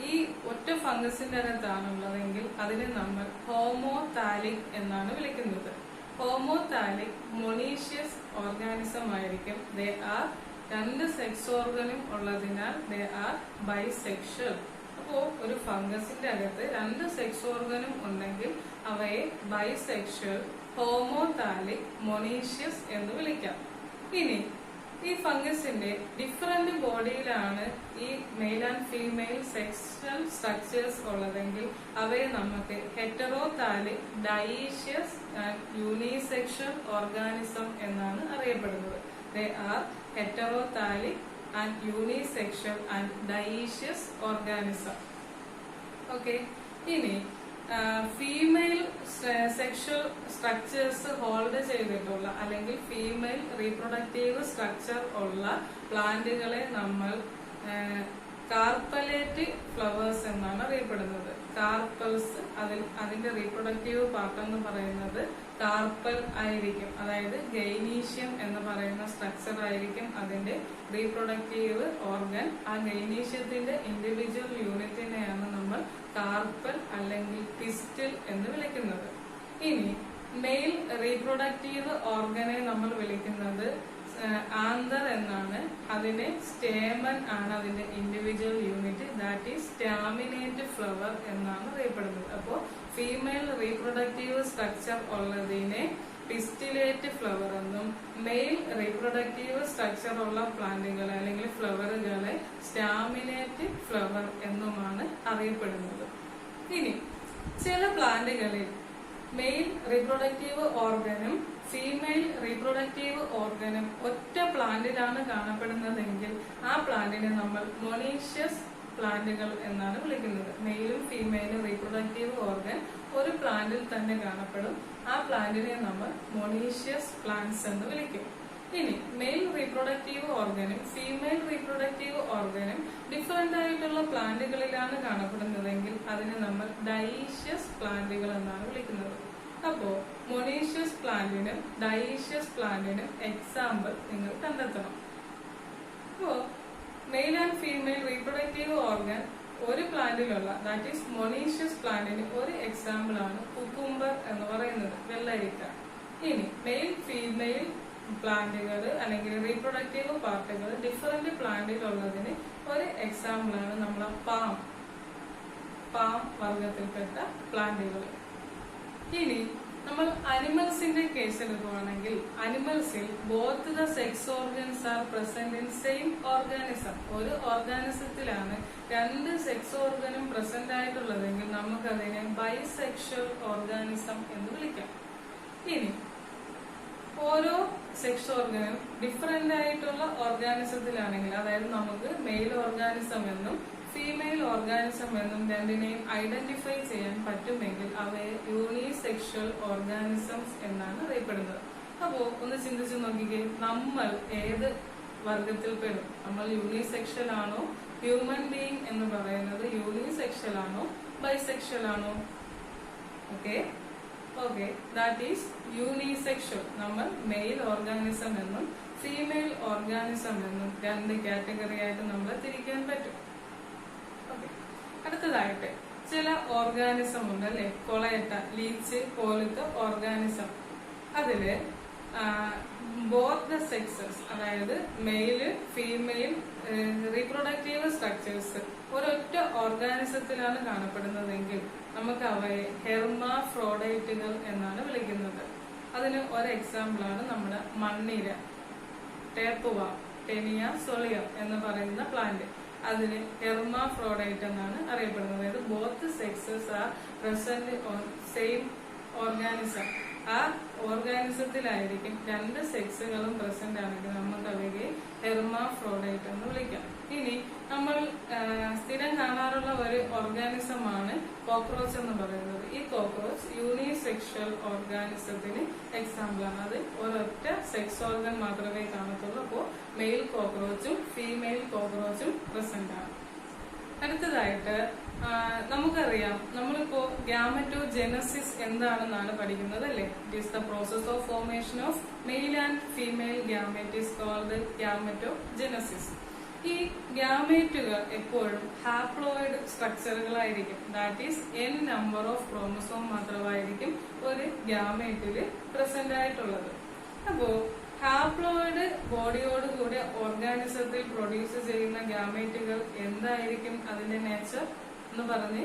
ഈ ഒറ്റ ഫംഗസിന്റെ അകത്താണുള്ളതെങ്കിൽ അതിനെ നമ്മൾ ഹോമോതാലിക് എന്നാണ് വിളിക്കുന്നത്. ഹോമോതാലിക് മൊണീഷ്യസ് ഓർഗാനിസം ആയിരിക്കും. ദേ ആർ രണ്ട് സെക്സ് ഓർഗനും ഉള്ളതിനാൽ ദേ ആർ ബൈസെക്ഷൽ. അപ്പോ ഒരു ഫംഗസിന്റെ അകത്ത് രണ്ട് സെക്സ് ഓർഗനും ഉണ്ടെങ്കിൽ അവയെ ബൈസെക്ഷൽ, ഹോമോതാലിക്, മൊണീഷ്യസ് എന്ന് വിളിക്കാം. ഇനി ഈ ഫംഗസിന്റെ ഡിഫറെന്റ് ബോഡിയിലാണ് ഈ mail and female sexual structures ഉള്ളതെങ്കിൽ അവയെ നമുക്ക് ഹെറ്ററോതാലിക്, ഡയീഷ്യസ് ആൻഡ് യൂണിസെക്ഷൽ ഓർഗാനിസം എന്നാണ് അറിയപ്പെടുന്നത്. They are heterothallic and unisexual and dioecious organism. Okay. ഇനി ഫീമെയിൽ സെക്ഷൽ സ്ട്രക്ചേഴ്സ് ഹോൾഡ് ചെയ്തിട്ടുള്ള അല്ലെങ്കിൽ ഫീമെയിൽ റീപ്രൊഡക്റ്റീവ് സ്ട്രക്ചർ ഉള്ള പ്ലാന്റുകളെ നമ്മൾ കാർപ്പലേറ്റ് ഫ്ലവേഴ്സ് എന്നാണ് അറിയപ്പെടുന്നത്. കാർപ്പൽസ് അതിന്റെ റീപ്രൊഡക്റ്റീവ് പാർട്ട് എന്ന് പറയുന്നത് കാർപ്പൽ ആയിരിക്കും. അതായത് ഗൈനീഷ്യം എന്ന് പറയുന്ന സ്ട്രക്ചർ ആയിരിക്കും അതിന്റെ റീപ്രൊഡക്റ്റീവ് ഓർഗൻ. ആ ഗൈനീഷ്യത്തിന്റെ ഇൻഡിവിജ്വൽ യൂണിറ്റിനെയാണ് നമ്മൾ കാർപ്പൽ അല്ലെങ്കിൽ പിസ്റ്റിൽ എന്ന് വിളിക്കുന്നത്. ഇനി മെയിൽ റീപ്രൊഡക്റ്റീവ് ഓർഗനെ നമ്മൾ വിളിക്കുന്നത് ആന്തർ എന്നാണ്. അതിന്റെ സ്റ്റേമൻ ആണ് അതിന്റെ individual unit. That is staminate flower എന്നാണ് അറിയപ്പെടുന്നത്. അപ്പോ ഫീമെയിൽ റീപ്രൊഡക്റ്റീവ് സ്ട്രക്ചർ ഉള്ളതിനെ പിസ്റ്റിലേറ്റ് ഫ്ലവർ എന്നും മെയിൽ റീപ്രൊഡക്റ്റീവ് സ്ട്രക്ചർ ഉള്ള പ്ലാന്റുകളെ അല്ലെങ്കിൽ ഫ്ലവറുകളെ സ്റ്റാമിനേറ്റ് ഫ്ലവർ എന്നുമാണ് അറിയപ്പെടുന്നത്. ഇനി ചില പ്ലാന്റുകളിൽ മെയിൽ റീപ്രൊഡക്റ്റീവ് ഓർഗനും ഫീമെയിൽ റീപ്രൊഡക്റ്റീവ് ഓർഗനും ഒറ്റ പ്ലാന്റിലാണ് കാണപ്പെടുന്നതെങ്കിൽ ആ പ്ലാന്റിനെ നമ്മൾ മൊണീഷ്യസ് പ്ലാന്റുകൾ എന്നാണ് വിളിക്കുന്നത്. മെയിലും ഫീമെയിലും റീപ്രൊഡക്റ്റീവ് ഓർഗൻ ഒരു പ്ലാന്റിൽ തന്നെ കാണപ്പെടും. ആ പ്ലാന്റിനെ നമ്മൾ മൊണീഷ്യസ് പ്ലാന്റ്സ് എന്ന് വിളിക്കും. ഇനി മെയിൽ റീപ്രൊഡക്റ്റീവ് ഓർഗനും ഫീമെയിൽ റീപ്രൊഡക്റ്റീവ് ഓർഗനും ഡിഫറെന്റ് ആയിട്ടുള്ള പ്ലാന്റുകളിലാണ് കാണപ്പെടുന്നതെങ്കിൽ അതിനെ നമ്മൾ ഡയീഷ്യസ് പ്ലാന്റുകൾ എന്നാണ് വിളിക്കുന്നത്. അപ്പോ മൊണീഷ്യസ് പ്ലാന്റിനും ഡയീഷ്യസ് പ്ലാന്റിനും എക്സാമ്പിൾ നിങ്ങൾ കണ്ടെത്തണം. അപ്പോ mail and female reproductive organ ഒരു പ്ലാന്റിലുള്ള ദാറ്റ് ഈസ് മൊണീഷ്യസ് പ്ലാന്റിന് ഒരു എക്സാമ്പിൾ ആണ് കുക്കുംബർ എന്ന് പറയുന്നത്, വെള്ളരിക്ക. ഇനി മെയിൽ ഫീമെയിൽ പ്ലാന്റുകൾ അല്ലെങ്കിൽ റീപ്രൊഡക്റ്റീവ് പാർട്ടുകൾ ഡിഫറെന്റ് പ്ലാന്റിലുള്ളതിന് ഒരു എക്സാമ്പിൾ ആണ് നമ്മളെ പാം വർഗത്തിൽപ്പെട്ട പ്ലാന്റുകൾ. ഇനി നമ്മൾ അനിമൽസിന്റെ കേസ് എടുക്കുകയാണെങ്കിൽ അനിമൽസിൽ both the sex organs are present in same organism. ഒരു ഓർഗാനിസത്തിലാണ് രണ്ട് സെക്സ് ഓർഗനും പ്രസന്റ് ആയിട്ടുള്ളതെങ്കിൽ നമുക്കതിനെ ബൈസെക്ഷൽ ഓർഗാനിസം എന്ന് വിളിക്കാം. ഇനി ഓരോ സെക്സ് ഓർഗനും ഡിഫറെന്റ് ആയിട്ടുള്ള ഓർഗാനിസത്തിലാണെങ്കിൽ, അതായത് നമുക്ക് മെയിൽ ഓർഗാനിസം എന്നും ഫീമെയിൽ ഓർഗാനിസം എന്നും രണ്ടിനെയും ഐഡന്റിഫൈ ചെയ്യാൻ പറ്റുമെങ്കിൽ അവയെ യൂണിസെക്ഷൽ ഓർഗാനിസംസ് എന്നാണ് അറിയപ്പെടുന്നത്. അപ്പോ ഒന്ന് ചിന്തിച്ചു നോക്കിക്കേ, നമ്മൾ ഏത് വർഗത്തിൽ പെടും? നമ്മൾ യൂണിസെക്ഷൽ ആണോ? ഹ്യൂമൻ ബീയിങ് എന്ന് പറയുന്നത് യൂണിസെക്ഷൽ ആണോ ബൈസെക്ഷൽ ആണോ? Okay, that is unisexual. നമ്മൾ മെയിൽ ഓർഗാനിസം എന്നും ഫീമെയിൽ ഓർഗാനിസം എന്നും രണ്ട് കാറ്റഗറി ആയിട്ട് നമ്മളെ തിരിക്കാൻ പറ്റും. അടുത്തതായിട്ട് ചില ഓർഗാനിസം ഉണ്ട് അല്ലെ, കൊളയട്ട, ലീച്ച് പോലത്തെ ഓർഗാനിസം. അതില് ബോത്ത് ദ സെക്സസ്, അതായത് മെയില് ഫീമെയിൽ റീപ്രൊഡക്റ്റീവ് സ്ട്രക്ചേഴ്സ് ഒരൊറ്റ ഓർഗാനിസത്തിലാണ് കാണപ്പെടുന്നതെങ്കിൽ നമുക്ക് അവയെ ഹെർമാഫ്രോഡൈറ്റുകൾ എന്നാണ് വിളിക്കുന്നത്. അതിന് ഒരു എക്സാമ്പിൾ ആണ് നമ്മുടെ മണ്ണിര, ടേപ്പുവ, ടെനിയ സോളിയം എന്ന് പറയുന്ന പ്ലാന്റ്. അതിന് ഹെർമാഫ്രോഡൈറ്റ് എന്നാണ് അറിയപ്പെടുന്നത്. അതായത് both sexes R present on same organism. ആ ഓർഗാനിസത്തിലായിരിക്കും രണ്ട് സെക്സുകളും പ്രസന്റ് ആണെങ്കിൽ നമുക്ക് അവയെ ഹെർമാഫ്രോഡൈറ്റ് എന്ന് വിളിക്കാം. ഇനി നമ്മൾ സ്ഥിരം കാണാറുള്ള ഒരു ഓർഗാനിസമാണ് കോക്രോച്ച് എന്ന് പറയുന്നത്. ഈ കോക്രോച്ച് യൂണിസെക്ഷൽ ഓർഗാനിസത്തിന് എക്സാമ്പിൾ ആണ്. അത് ഒരൊറ്റ സെക്സ് ഓർഗൻ മാത്രമേ കാണത്തുള്ളൂ. അപ്പോൾ മെയിൽ കോക്രോച്ചും ഫീമെയിൽ കോക്രോച്ചും പ്രസന്റ് ആണ്. അടുത്തതായിട്ട് നമുക്കറിയാം, നമ്മളിപ്പോ ഗ്യാമറ്റോജെനസിസ് എന്താണെന്നാണ് പഠിക്കുന്നത് അല്ലെ. It is the process of formation of male and female gamete is called gametogenesis. ഈ ഗ്യാമേറ്റുകൾ എപ്പോഴും ഹാപ്ലോയിഡ് സ്ട്രക്ചറുകളായിരിക്കും. That is n number of chromosome മാത്രമായിരിക്കും ഒരു ഗ്യാമേറ്റില് പ്രസന്റ് ആയിട്ടുള്ളത്. അപ്പോ ഹാപ്ലോയിഡ് ബോഡിയോട് കൂടിയ ഓർഗാനിസത്തിൽ പ്രൊഡ്യൂസ് ചെയ്യുന്ന ഗ്യാമേറ്റുകൾ എന്തായിരിക്കും അതിന്റെ നേച്ചർ എന്ന് പറഞ്ഞ്?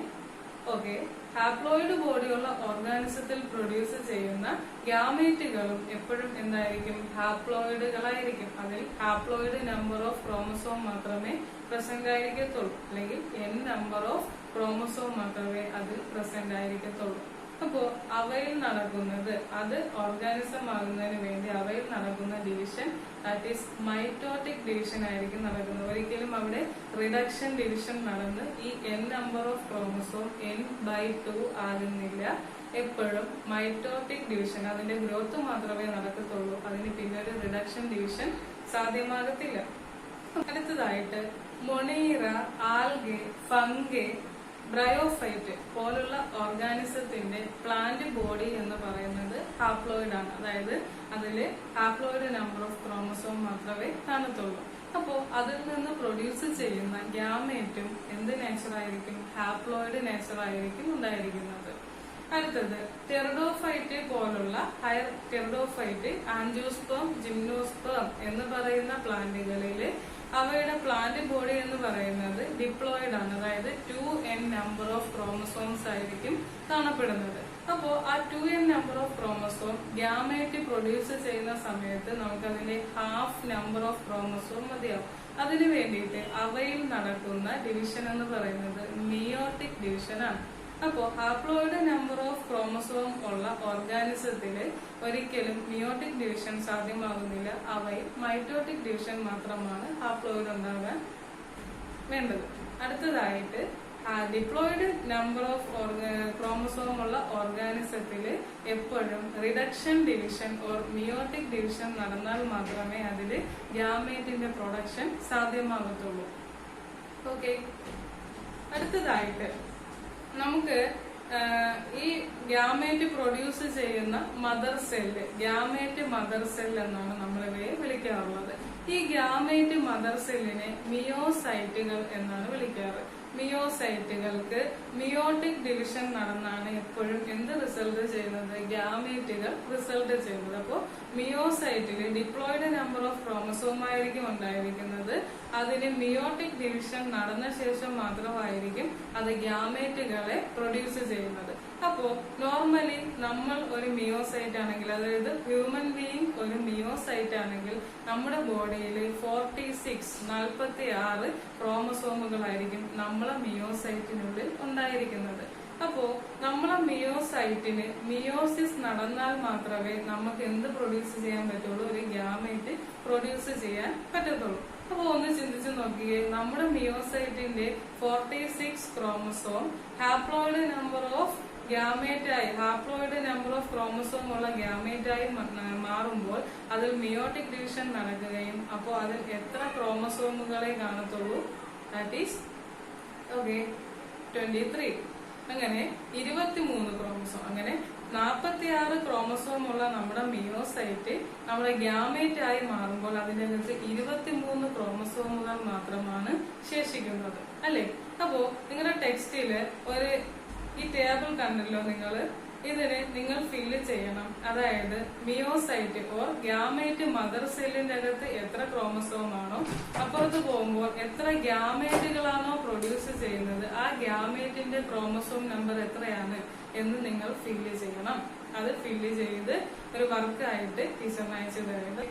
ഓക്കെ, ഹാപ്ലോയിഡ് ബോഡിയുള്ള ഓർഗാനിസത്തിൽ പ്രൊഡ്യൂസ് ചെയ്യുന്ന ഗ്യാമേറ്റുകളും എപ്പോഴും എന്തായിരിക്കും? ഹാപ്ലോയിഡുകളായിരിക്കും. അതിൽ ഹാപ്ലോയിഡ് നമ്പർ ഓഫ് ക്രോമസോം മാത്രമേ പ്രസന്റ് ആയിരിക്കത്തുള്ളൂ, അല്ലെങ്കിൽ n നമ്പർ ഓഫ് ക്രോമസോം മാത്രമേ അതിൽ പ്രസന്റ് ആയിരിക്കത്തുള്ളൂ. അപ്പോ അവയിൽ നടക്കുന്നത്, അത് ഓർഗാനിസം ആകുന്നതിന് വേണ്ടി അവയിൽ നടക്കുന്ന division, that is mitotic division ആയിരിക്കും നടക്കുന്നത്. ഒരിക്കലും അവിടെ റിഡക്ഷൻ ഡിവിഷൻ നടന്ന് ഈ n number of chromosome n/2 ആകുന്നില്ല. എപ്പോഴും മൈറ്റോട്ടിക് ഡിവിഷൻ, അതിന്റെ ഗ്രോത്ത് മാത്രമേ നടക്കത്തുള്ളൂ. അതിന് പിന്നെ ഒരു റിഡക്ഷൻ ഡിവിഷൻ സാധ്യമാകത്തില്ല. അടുത്തതായിട്ട് മൊണീറ, ആൽഗെ, ഫംഗെ, ബ്രയോഫൈറ്റ് പോലുള്ള ഓർഗാനിസത്തിന്റെ പ്ലാന്റ് ബോഡി എന്ന് പറയുന്നത് ഹാപ്ലോയിഡ് ആണ്. അതായത് അതില് ഹാപ്ലോയിഡ് നമ്പർ ഓഫ് ക്രോമസോം മാത്രമേ കാണത്തുള്ളൂ. അപ്പോ അതിൽ നിന്ന് പ്രൊഡ്യൂസ് ചെയ്യുന്ന ഗ്യാമേറ്റും എന്ത് നേച്ചർ ആയിരിക്കും? ഹാപ്ലോയിഡ് നേച്ചർ ആയിരിക്കും ഉണ്ടായിരിക്കുന്നത്. അടുത്തത് ടെറിഡോഫൈറ്റ് പോലുള്ള ഹയർ ടെറിഡോഫൈറ്റ്, ആൻജിയോസ്പേം, ജിംനോസ്പേം എന്ന് പറയുന്ന പ്ലാന്റുകളില് അവയുടെ പ്ലാന്റ് ബോഡി എന്ന് പറയുന്നത് ഡിപ്ലോയിഡ് ആണ്. അതായത് 2n നമ്പർ ഓഫ് ക്രോമസോംസ് ആയിരിക്കും കാണപ്പെടുന്നത്. അപ്പോ ആ 2n number of chromosome gamete produce ചെയ്യുന്ന സമയത്ത് നമുക്ക് അതിന്റെ ഹാഫ് നമ്പർ ഓഫ് ക്രോമസോം മതിയാവും. അതിനു വേണ്ടിയിട്ട് അവയിൽ നടക്കുന്ന ഡിവിഷൻ എന്ന് പറയുന്നത് മിയോട്ടിക് ഡിവിഷൻ ആണ്. അപ്പോ ഹാപ്ലോയിഡ് നമ്പർ ഓഫ് ക്രോമസോം ഉള്ള ഓർഗാനിസത്തില് ഒരിക്കലും മിയോട്ടിക് ഡിവിഷൻ സാധ്യമാകുന്നില്ല. അവയിൽ മൈറ്റോട്ടിക് ഡിവിഷൻ മാത്രമാണ് ഹാപ്ലോയിഡ് ഉണ്ടാകാൻ വേണ്ടത്. അടുത്തതായിട്ട് ഡിപ്ലോയിഡ് നമ്പർ ഓഫ് ക്രോമസോം ഉള്ള ഓർഗാനിസത്തില് എപ്പോഴും reduction division or meiotic division നടന്നാൽ മാത്രമേ അതില് ഗ്യാമേറ്റിന്റെ പ്രൊഡക്ഷൻ സാധ്യമാകത്തുള്ളൂ. ഓക്കെ, അടുത്തതായിട്ട് നമുക്ക് ഈ ഗ്യാമേറ്റ് പ്രൊഡ്യൂസ് ചെയ്യുന്ന mother cell, gamete mother cell എന്നാണ് നമ്മൾ ഇവയെ വിളിക്കാറുള്ളത്. ഈ ഗ്യാമേറ്റ് മദർ സെല്ലിനെ മിയോസൈറ്റുകൾ എന്നാണ് വിളിക്കാറ്. മിയോസൈറ്റുകൾക്ക് മിയോട്ടിക് ഡിവിഷൻ നടന്നാണ് എപ്പോഴും എന്ത് റിസൾട്ട് ചെയ്യുന്നത്? ഗ്യാമേറ്റുകൾ റിസൾട്ട് ചെയ്യുന്നത്. അപ്പോ മിയോസൈറ്റില് ഡിപ്ലോയിഡ് നമ്പർ ഓഫ് ക്രോമസോം ആയിരിക്കും ഉണ്ടായിരിക്കുന്നത്. അതിന് മിയോട്ടിക് ഡിവിഷൻ നടന്ന ശേഷം മാത്രമായിരിക്കും അത് ഗ്യാമേറ്റുകളെ പ്രൊഡ്യൂസ് ചെയ്യുന്നത്. അപ്പോ നോർമലി നമ്മൾ ഒരു മിയോസൈറ്റ് ആണെങ്കിൽ, അതായത് ഹ്യൂമൻ ബീയിങ് ഒരു മിയോസൈറ്റ് ആണെങ്കിൽ നമ്മുടെ ബോഡിയിൽ 46 ക്രോമസോമുകളായിരിക്കും നമ്മളെ മിയോസൈറ്റിനുള്ളിൽ ഉണ്ടായിരിക്കുന്നത്. അപ്പോ നമ്മളെ മിയോസൈറ്റിന് മിയോസിസ് നടന്നാൽ മാത്രമേ നമുക്ക് എന്ത് പ്രൊഡ്യൂസ് ചെയ്യാൻ പറ്റുള്ളൂ, ഒരു ഗ്യാമേറ്റ് പ്രൊഡ്യൂസ് ചെയ്യാൻ പറ്റത്തുള്ളൂ. അപ്പൊ ഒന്ന് ചിന്തിച്ചു നോക്കിയേ, നമ്മുടെ മിയോസൈറ്റിന്റെ 46 ക്രോമസോം ഹാപ്ലോയിഡ് നമ്പർ ഓഫ് ഗ്യാമേറ്റായി, ഹാപ്ലോയിഡ് നമ്പർ ഓഫ് ക്രോമസോം ഉള്ള ഗ്യാമേറ്റായി മാറുമ്പോൾ അതിൽ മിയോട്ടിക് ഡിവിഷൻ നടക്കുകയും അപ്പോൾ അതിൽ എത്ര ക്രോമസോമുകളെ കാണത്തുള്ളൂ, ദാറ്റ് ഈസ് 23. അങ്ങനെ 23 ക്രോമസോം, അങ്ങനെ 46 ക്രോമസോം ഉള്ള നമ്മുടെ മിയോസൈറ്റ് നമ്മുടെ ഗ്യാമേറ്റ് ആയി മാറുമ്പോൾ അതിന്റെ അകത്ത് 23 ക്രോമസോമുകൾ മാത്രമാണ് ശേഷിക്കുന്നത്, അല്ലെ? അപ്പോ നിങ്ങളുടെ ടെക്സ്റ്റില് ഈ ടേബിൾ കണ്ടല്ലോ നിങ്ങള്, ഇതിന് നിങ്ങൾ ഫില്ല് ചെയ്യണം. അതായത് മിയോസൈറ്റ് ഓർ ഗ്യാമേറ്റ് മദർ സെല്ലിന്റെ അകത്ത് എത്ര ക്രോമസോം ആണോ, അപ്പുറത്ത് പോകുമ്പോൾ എത്ര ഗ്യാമേറ്റുകളാണോ പ്രൊഡ്യൂസ് ചെയ്യുന്നത്, ആ ഗ്യാമേറ്റിന്റെ ക്രോമസോം നമ്പർ എത്രയാണ് എന്ന് നിങ്ങൾ ഫില്ല് ചെയ്യണം. അത് ഫില്ല് ചെയ്ത് ഒരു വർക്കായിട്ട് ടീച്ചറിന് അയച്ചു തരുന്നത്.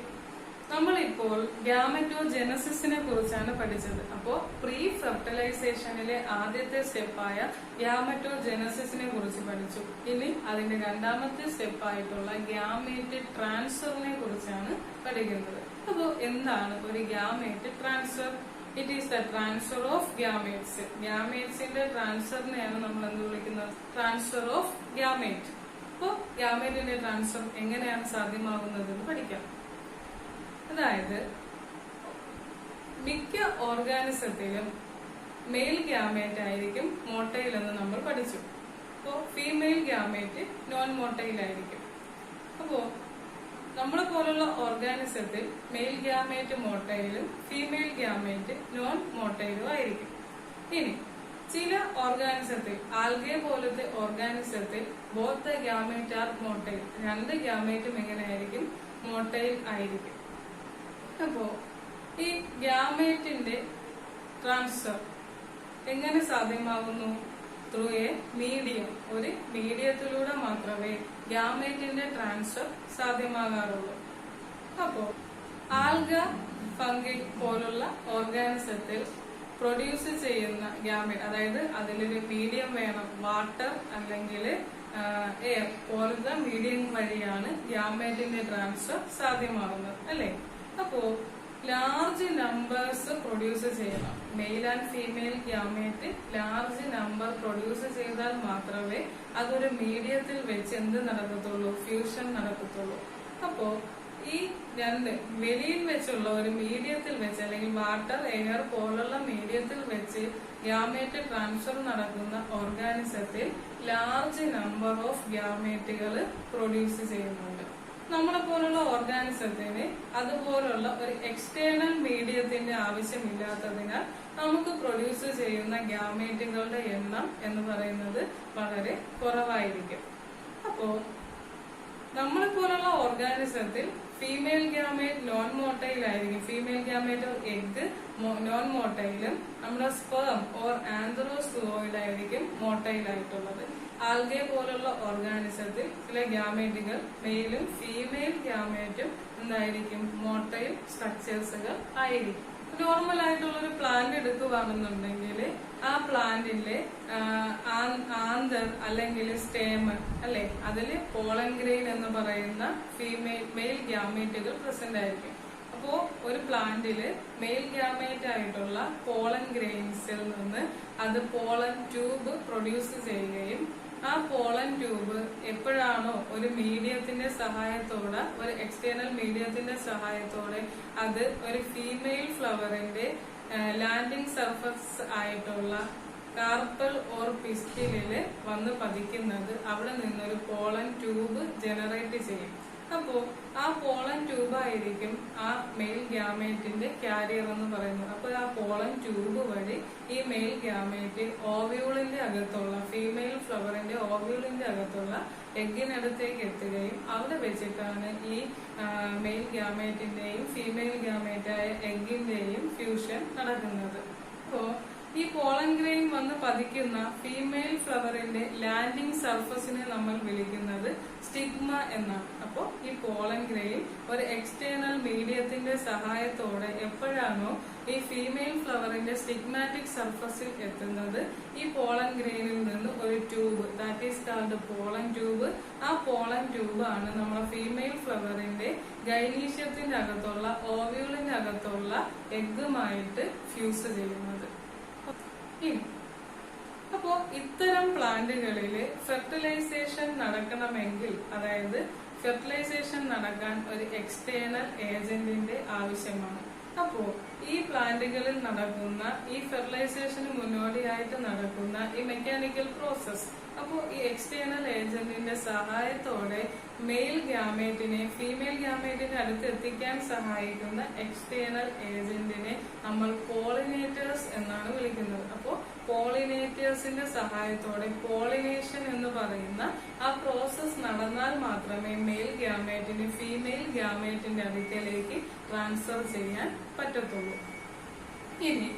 നമ്മളിപ്പോൾ ഗ്യാമറ്റോജെനസിസിനെ കുറിച്ചാണ് പഠിച്ചത്. അപ്പോ പ്രീ ഫെർട്ടിലൈസേഷനിലെ ആദ്യത്തെ സ്റ്റെപ്പായ ഗ്യാമറ്റോജെനസിസിനെ കുറിച്ച് പഠിച്ചു. ഇനി അതിന്റെ രണ്ടാമത്തെ സ്റ്റെപ്പായിട്ടുള്ള ഗ്യാമേറ്റ് ട്രാൻസ്ഫറിനെ കുറിച്ചാണ് പഠിക്കുന്നത്. അപ്പോ എന്താണ് ഒരു gamete transfer? It is the transfer of gametes. ഗ്യാമേറ്റ്സിന്റെ ട്രാൻസ്ഫറിനെയാണ് നമ്മൾ എന്ത് വിളിക്കുന്നത്? Transfer of gamete. അപ്പോ ഗ്യാമേറ്റിന്റെ ട്രാൻസ്ഫർ എങ്ങനെയാണ് സാധ്യമാകുന്നതെന്ന് പഠിക്കാം. അതായത് മിക്ക ഓർഗാനിസത്തിലും മെയിൽ ഗ്യാമേറ്റ് ആയിരിക്കും മോട്ടൈൽ എന്ന് നമ്മൾ പഠിച്ചു. അപ്പോ ഫീമെയിൽ ഗ്യാമേറ്റ് നോൺ മോട്ടൈൽ ആയിരിക്കും. അപ്പോ നമ്മളെ പോലുള്ള ഓർഗാനിസത്തിൽ മെയിൽ ഗ്യാമേറ്റ് മോട്ടൈലും ഫീമെയിൽ ഗ്യാമേറ്റ് നോൺ മോട്ടൈലും ആയിരിക്കും. ഇനി ചില ഓർഗാനിസത്തിൽ, ആൽഗെ പോലത്തെ ഓർഗാനിസത്തിൽ both the gamete are motile, രണ്ട് ഗ്യാമേറ്റും എങ്ങനെയായിരിക്കും? മോട്ടൈൽ ആയിരിക്കും. അപ്പോ ഈ ഗ്യാമേറ്റിന്റെ ട്രാൻസ്ഫർ എങ്ങനെ സാധ്യമാകുന്നു? Through A medium. ഒരു മീഡിയത്തിലൂടെ മാത്രമേ ഗ്യാമേറ്റിന്റെ ട്രാൻസ്ഫർ സാധ്യമാകാറുള്ളൂ. അപ്പോ ആൽഗ, ഫംഗി പോലുള്ള ഓർഗാനിസത്തിൽ പ്രൊഡ്യൂസ് ചെയ്യുന്ന ഗ്യാമേറ്റ്, അതായത് അതിലൊരു മീഡിയം വേണം, വാട്ടർ അല്ലെങ്കിൽ എയർ പോലത്തെ മീഡിയം വഴിയാണ് ഗ്യാമേറ്റിന്റെ ട്രാൻസ്ഫർ സാധ്യമാകുന്നത്, അല്ലെ? അപ്പോ ലാർജ് നമ്പേഴ്സ് പ്രൊഡ്യൂസ് ചെയ്യണം. Mail and female gamete large number produce ചെയ്താൽ മാത്രമേ അതൊരു മീഡിയത്തിൽ വെച്ച് എന്ത് നടക്കത്തുള്ളൂ? ഫ്യൂഷൻ നടക്കത്തുള്ളൂ. അപ്പോ ഈ രണ്ട് വെളിയിൽ വെച്ചുള്ള ഒരു മീഡിയത്തിൽ വെച്ച്, അല്ലെങ്കിൽ വാട്ടർ, എയർ പോലുള്ള മീഡിയത്തിൽ വെച്ച് ഗ്യാമേറ്റ് ട്രാൻസ്ഫർ നടക്കുന്ന ഓർഗാനിസത്തിൽ ലാർജ് നമ്പർ ഓഫ് ഗ്യാമേറ്റുകൾ പ്രൊഡ്യൂസ് ചെയ്യുന്നുണ്ട്. നമ്മളെ പോലുള്ള ഓർഗാനിസത്തിന് അതുപോലുള്ള ഒരു എക്സ്റ്റേണൽ മീഡിയത്തിന്റെ ആവശ്യമില്ലാത്തതിനാൽ നമുക്ക് പ്രൊഡ്യൂസ് ചെയ്യുന്ന ഗ്യാമേറ്റുകളുടെ എണ്ണം എന്ന് പറയുന്നത് വളരെ കുറവായിരിക്കും. അപ്പോ നമ്മളെ പോലുള്ള ഓർഗാനിസത്തിൽ ഫീമെയിൽ ഗ്യാമേറ്റ് നോൺ മോട്ടൈൽ ആയിരിക്കും. ഫീമെയിൽ ഗ്യാമേറ്റ് എഗ് നോൺ മോട്ടൈലും നമ്മുടെ സ്പേം ഓർ ആന്ത്രോസൂയിഡ് ആയിരിക്കും മോട്ടൈൽ ആയിട്ടുള്ളത്. ആൽഗെ പോലുള്ള ഓർഗാനിസത്തിൽ ചില ഗ്യാമേറ്റുകൾ മെയിലും ഫീമെയിൽ ഗ്യാമേറ്റും എന്തായിരിക്കും? മോട്ടൈൽ സ്ട്രക്ചേഴ്സുകൾ ആയിരിക്കും. നോർമൽ ആയിട്ടുള്ള ഒരു പ്ലാന്റ് എടുക്കുകയാണെന്നുണ്ടെങ്കിൽ ആ പ്ലാന്റിന്റെ ആന്തർ അല്ലെങ്കിൽ സ്റ്റേമൻ, അല്ലെ, അതില് പോളൻ ഗ്രെയിൻ എന്ന് പറയുന്ന മെയിൽ ഗ്യാമേറ്റുകൾ പ്രസന്റ് ആയിരിക്കും. അപ്പോ ഒരു പ്ലാന്റില് മെയിൽ ഗ്യാമേറ്റ് ആയിട്ടുള്ള പോളൻ ഗ്രെയിൻസിൽ നിന്ന് അത് പോളൻ ട്യൂബ് പ്രൊഡ്യൂസ് ചെയ്യുകയും ആ പോളൻ ട്യൂബ് എപ്പോഴാണോ ഒരു മീഡിയത്തിന്റെ സഹായത്തോടെ, ഒരു എക്സ്റ്റേണൽ മീഡിയത്തിന്റെ സഹായത്തോടെ അത് ഒരു ഫീമെയിൽ ഫ്ലവറിന്റെ ലാൻഡിംഗ് സർഫസ് ആയിട്ടുള്ള കാർപ്പൽ ഓർ പിസ്റ്റിലില് വന്ന് പതിക്കുന്നത്, അവിടെ നിന്നൊരു പോളൻ ട്യൂബ് ജനറേറ്റ് ചെയ്യും. അപ്പോ ആ പോളൻ ട്യൂബ് ആയിരിക്കും ആ മെയിൽ ഗ്യാമേറ്റിന്റെ ക്യാരിയർ എന്ന് പറയുന്നത്. അപ്പൊ ആ പോളൻ ട്യൂബ് വഴി ഈ മെയിൽ ഗ്യാമേറ്റ് ഓവ്യൂളിന്റെ അകത്തുള്ള, ഫീമെയിൽ ഫ്ലവറിന്റെ ഓവ്യൂളിന്റെ അകത്തുള്ള എഗ്ഗിനടുത്തേക്ക് എത്തുകയും അവിടെ വെച്ചിട്ടാണ് ഈ മെയിൽ ഗ്യാമേറ്റിന്റെയും ഫീമെയിൽ ഗ്യാമേറ്റായ എഗ്ഗിന്റെയും ഫ്യൂഷൻ നടക്കുന്നത്. അപ്പോ ഈ പോളൻ ഗ്രെയിൻ വന്ന് പതിക്കുന്ന ഫീമെയിൽ ഫ്ലവറിന്റെ ലാൻഡിംഗ് സർഫസിനെ നമ്മൾ വിളിക്കുന്നത് സ്റ്റിഗ്മ എന്നാണ്. അപ്പോൾ ഈ പോളൻ ഗ്രെയിൻ ഒരു എക്സ്റ്റേണൽ മീഡിയത്തിന്റെ സഹായത്തോടെ എപ്പോഴാണോ ഈ ഫീമെയിൽ ഫ്ലവറിന്റെ സ്റ്റിഗ്മാറ്റിക് സർഫസിൽ എത്തുന്നത്, ഈ പോളൻ ഗ്രെയിനിൽ നിന്ന് ഒരു tube, that is called pollen tube, ആ പോളൻ ട്യൂബ് ആണ് നമ്മുടെ ഫീമെയിൽ ഫ്ലവറിന്റെ ഗൈനീഷ്യത്തിന്റെ അകത്തുള്ള ഓവ്യൂളിന്റെ അകത്തുള്ള എഗ്ഗുമായിട്ട് ഫ്യൂസ് ചെയ്യുന്നത്. അപ്പോ ഇത്തരം പ്ലാന്റുകളില് ഫെർട്ടിലൈസേഷൻ നടക്കണമെങ്കിൽ, അതായത് ഫെർട്ടിലൈസേഷൻ നടക്കാൻ ഒരു എക്സ്റ്റേണൽ ഏജന്റിന്റെ ആവശ്യമാണ്. അപ്പോ ഈ പ്ലാന്റുകളിൽ നടക്കുന്ന ഈ ഫെർട്ടിലൈസേഷന് മുന്നോടിയായിട്ട് നടക്കുന്ന ഈ മെക്കാനിക്കൽ പ്രോസസ്, അപ്പോ ഈ എക്സ്റ്റേണൽ ഏജന്റിന്റെ സഹായത്തോടെ മെയിൽ ഗ്യാമേറ്റിനെ ഫീമെയിൽ ഗ്യാമേറ്റിന്റെ അടുത്ത് എത്തിക്കാൻ സഹായിക്കുന്ന എക്സ്റ്റേണൽ ഏജന്റിനെ നമ്മൾ പോളിനേറ്റേഴ്സ് എന്നാണ് വിളിക്കുന്നത്. അപ്പോ പോളിനേറ്റേഴ്സിന്റെ സഹായത്തോടെ പോളിനേഷൻ എന്ന് പറയുന്ന ആ പ്രോസസ് നടന്നാൽ മാത്രമേ മെയിൽ ഗ്യാമേറ്റിന് ഫീമെയിൽ ഗ്യാമേറ്റിന്റെ അടുക്കലേക്ക് ട്രാൻസ്ഫർ ചെയ്യാൻ പറ്റത്തുള്ളൂ. ഇനി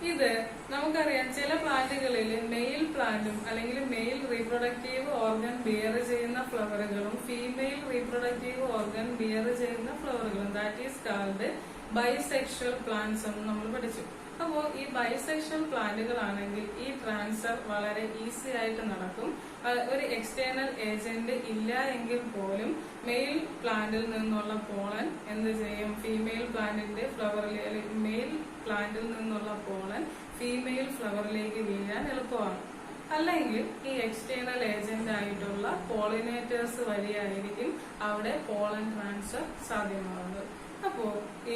ഇത് നമുക്കറിയാം, ചില പ്ലാന്റുകളിൽ മെയിൽ പ്ലാന്റും അല്ലെങ്കിൽ മെയിൽ റീപ്രൊഡക്റ്റീവ് ഓർഗൻ ബിയർ ചെയ്യുന്ന ഫ്ലവറുകളും ഫീമെയിൽ റീപ്രൊഡക്റ്റീവ് ഓർഗൻ ബിയർ ചെയ്യുന്ന ഫ്ലവറുകളും, that is called bisexual plants എന്ന് നമ്മൾ പഠിച്ചു. അപ്പോൾ ഈ ബൈസെക്ഷൽ പ്ലാന്റുകളാണെങ്കിൽ ഈ ട്രാൻസ്ഫർ വളരെ ഈസി ആയിട്ട് നടക്കും. ഒരു എക്സ്റ്റേണൽ ഏജന്റ് ഇല്ല എങ്കിൽ പോലും മെയിൽ പ്ലാന്റിൽ നിന്നുള്ള പോളൻ എന്ത് ചെയ്യും, ഫീമെയിൽ പ്ലാന്റിന്റെ ഫ്ലവറിൽ, അല്ലെങ്കിൽ മെയിൽ പ്ലാന്റിൽ നിന്നുള്ള പോളൻ ഫീമെയിൽ ഫ്ലവറിലേക്ക് വീഴാൻ എളുപ്പമാണ്. അല്ലെങ്കിൽ ഈ എക്സ്റ്റേണൽ ഏജന്റ് ആയിട്ടുള്ള പോളിനേറ്റേഴ്സ് വഴിയായിരിക്കും അവിടെ പോളൻ ട്രാൻസ്ഫർ സാധ്യമാകുന്നത്. അപ്പോ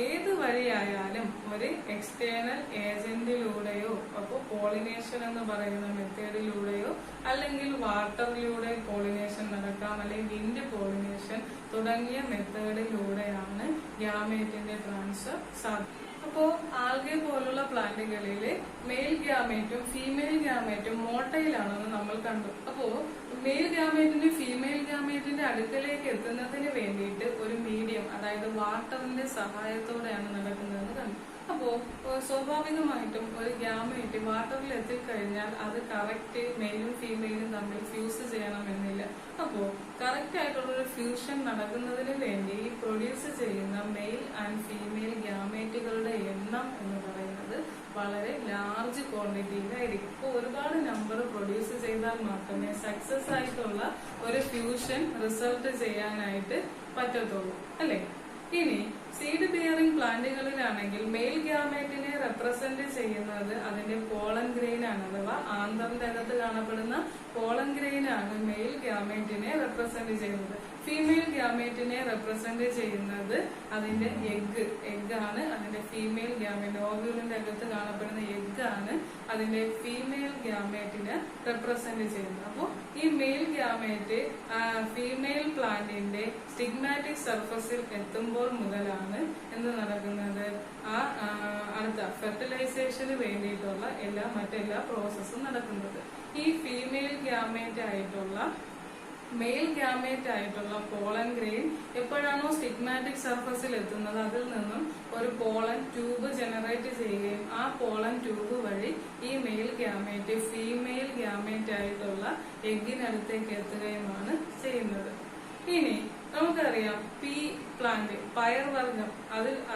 ഏത് വഴിയായാലും ഒരു എക്സ്റ്റേണൽ ഏജന്റിലൂടെയോ, അപ്പോ പോളിനേഷൻ എന്ന് പറയുന്ന മെത്തേഡിലൂടെയോ അല്ലെങ്കിൽ വാട്ടറിലൂടെ പോളിനേഷൻ നടക്കാം, അല്ലെങ്കിൽ വിൻഡ് പോളിനേഷൻ തുടങ്ങിയ മെത്തേഡിലൂടെയാണ് ഗ്യാമേറ്റിന്റെ ട്രാൻസ്ഫർ സാധ്യം. അപ്പോ ആൽഗെ പോലുള്ള പ്ലാന്റുകളില് മെയിൽ ഗ്യാമേറ്റും ഫീമെയിൽ ഗ്യാമേറ്റും മോട്ടയിലാണെന്ന് നമ്മൾ കണ്ടു. അപ്പോ മെയിൽ ഗ്യാമേറ്റിന് ഫീമെയിൽ ഗ്യാമേറ്റിന്റെ അടുക്കലേക്ക് എത്തുന്നതിന് വേണ്ടിയിട്ട് ഒരു മീഡിയം, അതായത് വാട്ടറിന്റെ സഹായത്തോടെയാണ് നടക്കുന്നതെന്ന് കണ്ടു. അപ്പോ സ്വാഭാവികമായിട്ടും ഒരു ഗ്യാമേറ്റ് വാട്ടറിൽ എത്തിക്കഴിഞ്ഞാൽ അത് കറക്റ്റ് മെയിലും ഫീമെയിലും തമ്മിൽ ഫ്യൂസ് ചെയ്യണമെന്നില്ല. അപ്പോ കറക്റ്റ് ആയിട്ടുള്ള ഒരു ഫ്യൂഷൻ നടക്കുന്നതിന് വേണ്ടി പ്രൊഡ്യൂസ് ചെയ്യുന്ന മെയിൽ ആൻഡ് ഫീമെയിൽ ഗ്യാമേറ്റുകളുടെ എണ്ണം എന്ന് പറയുന്നത് വളരെ ലാർജ് ക്വാണ്ടിറ്റിയിലായിരിക്കും. അപ്പോൾ ഒരുപാട് നമ്പർ പ്രൊഡ്യൂസ് ചെയ്താൽ മാത്രമേ സക്സസ് ആയിട്ടുള്ള ഒരു ഫ്യൂഷൻ റിസൾട്ട് ചെയ്യാനായിട്ട് പറ്റത്തുള്ളൂ, അല്ലെ? ഇനി സീഡ് ബിയറിംഗ് പ്ലാന്റുകളിലാണെങ്കിൽ മെയിൽ ഗ്യാമേറ്റിനെ റെപ്രസെന്റ് ചെയ്യുന്നത് അതിന്റെ പോളൻ ഗ്രെയിൻ ആണ്, അഥവാ ആന്തറിന്റെ അകത്ത് കാണപ്പെടുന്ന പോളൻ ഗ്രെയിൻ ആണ് മെയിൽ ഗ്യാമേറ്റിനെ റെപ്രസെന്റ് ചെയ്യുന്നത്. ഫീമെയിൽ ഗ്യാമേറ്റിനെ റെപ്രസെന്റ് ചെയ്യുന്നത് അതിന്റെ എഗ് ആണ്. അതിന്റെ ഫീമെയിൽ ഗ്യാമേറ്റ്, ഓവ്യൂളിന്റെ അകത്ത് കാണപ്പെടുന്ന എഗ് ആണ് അതിന്റെ ഫീമെയിൽ ഗ്യാമേറ്റിനെ റെപ്രസെന്റ് ചെയ്യുന്നത്. അപ്പോൾ ഈ മെയിൽ ഗ്യാമേറ്റ് ഫീമെയിൽ പ്ലാന്റിന്റെ സ്റ്റിഗ്മാറ്റിക് സർഫസിൽ എത്തുമ്പോൾ മുതലാണ് എന്ത് നടക്കുന്നത്, അടുത്ത ഫെർട്ടിലൈസേഷന് വേണ്ടിയിട്ടുള്ള മറ്റെല്ലാ പ്രോസസ്സും നടക്കുന്നത്. ഈ ഫീമെയിൽ ഗ്യാമേറ്റ് ആയിട്ടുള്ള മെയിൽ ഗ്യാമേറ്റ് ആയിട്ടുള്ള പോളൻ ഗ്രെയിൻ എപ്പോഴാണോ സ്റ്റിഗ്മാറ്റിക് സർഫസിൽ എത്തുന്നത് അതിൽ നിന്നും ഒരു പോളൻ ട്യൂബ് ജനറേറ്റ് ചെയ്യുകയും ആ പോളൻ ട്യൂബ് വഴി ഈ മെയിൽ ഗ്യാമേറ്റ് ഫീമെയിൽ ഗ്യാമേറ്റ് ആയിട്ടുള്ള എഗ്ഗിനടുത്തേക്ക് എത്തുകയുമാണ് ചെയ്യുന്നത്. ഇനി നമുക്കറിയാം പീ പ്ലാന്റ്, പയർവർഗം,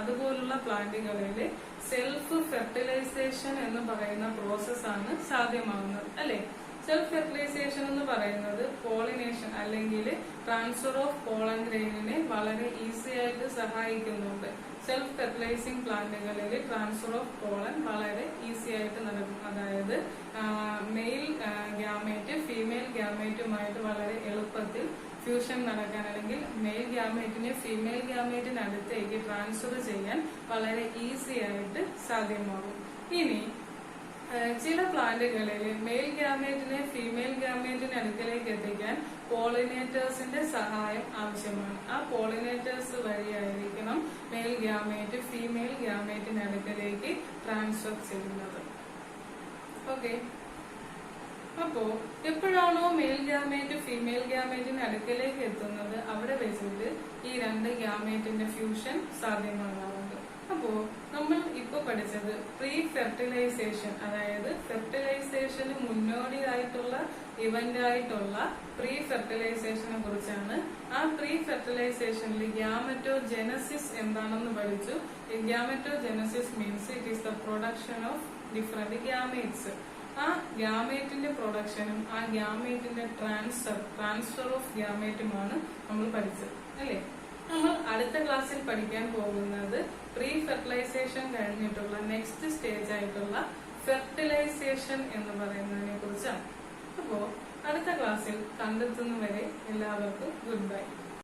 അതുപോലുള്ള പ്ലാന്റുകളില് സെൽഫ് ഫെർട്ടിലൈസേഷൻ എന്ന് പറയുന്ന പ്രോസസ്സാണ് സാധ്യമാകുന്നത്, അല്ലെ? സെൽഫ് ഫെർട്ടിലൈസേഷൻ എന്ന് പറയുന്നത് പോളിനേഷൻ അല്ലെങ്കിൽ ട്രാൻസ്ഫർ ഓഫ് പോളൻ ഗ്രെയിനിനെ വളരെ ഈസി ആയിട്ട് സഹായിക്കുന്നുണ്ട്. Self fertilising പ്ലാന്റുകളിൽ transfer of pollen വളരെ ഈസി ആയിട്ട് നടക്കും. അതായത് മെയിൽ ഗ്യാമേറ്റ് ഫീമെയിൽ ഗ്യാമേറ്റുമായിട്ട് വളരെ എളുപ്പത്തിൽ ഫ്യൂഷൻ നടക്കാൻ, അല്ലെങ്കിൽ മെയിൽ ഗ്യാമേറ്റിനെ ഫീമെയിൽ ഗ്യാമേറ്റിനടുത്തേക്ക് ട്രാൻസ്ഫർ ചെയ്യാൻ വളരെ ഈസി ആയിട്ട് സാധ്യമാകും. ഇനി ചില പ്ലാന്റുകളിൽ മെയിൽ ഗ്യാമേറ്റിനെ ഫീമെയിൽ ഗ്യാമേറ്റിന് അടുക്കലേക്ക് എത്തിക്കാൻ പോളിനേറ്റേഴ്സിന്റെ സഹായം ആവശ്യമാണ്. ആ പോളിനേറ്റേഴ്സ് വഴിയായിരിക്കണം മെയിൽ ഗ്യാമേറ്റ് ഫീമെയിൽ ഗ്യാമേറ്റിന് അടുക്കലേക്ക് ട്രാൻസ്ഫർ ചെയ്യുന്നത്. ഓക്കെ, അപ്പോ എപ്പോഴാണോ മെയിൽ ഗ്യാമേറ്റ് ഫീമെയിൽ ഗ്യാമേറ്റിന് അടുക്കലേക്ക് എത്തുന്നത് അവിടെ വെച്ചിട്ട് ഈ രണ്ട് ഗ്യാമേറ്റിന്റെ ഫ്യൂഷൻ സാധ്യമാകാറുണ്ട്. അപ്പോ നമ്മൾ ഇപ്പൊ പഠിച്ചത് പ്രീ ഫെർട്ടിലൈസേഷൻ, അതായത് ഫെർട്ടിലൈസേഷന് മുന്നോടിയായിട്ടുള്ള ഇവന്റ് ആയിട്ടുള്ള പ്രീ ഫെർട്ടിലൈസേഷനെ കുറിച്ചാണ്. ആ പ്രീ ഫെർട്ടിലൈസേഷനിൽ ഗ്യാമറ്റോജെനസിസ് എന്താണെന്ന് പഠിച്ചു. Gametogenesis means it is the production of different gametes. ആ ഗ്യാമേറ്റിന്റെ പ്രൊഡക്ഷനും ആ ഗ്യാമേറ്റിന്റെ ട്രാൻസ്ഫർ ഓഫ് ഗ്യാമേറ്റുമാണ് നമ്മൾ പഠിച്ചത്, അല്ലേ? നമ്മൾ അടുത്ത ക്ലാസ്സിൽ പഠിക്കാൻ പോകുന്നത് പ്രീ ഫെർട്ടിലൈസേഷൻ കഴിഞ്ഞിട്ടുള്ള നെക്സ്റ്റ് സ്റ്റേജ് ആയിട്ടുള്ള ഫെർട്ടിലൈസേഷൻ എന്ന് പറയുന്നതിനെ കുറിച്ചാണ്. അപ്പോ അടുത്ത ക്ലാസ്സിൽ കണ്ടെത്തുന്നവരെ എല്ലാവർക്കും ഗുഡ് ബൈ.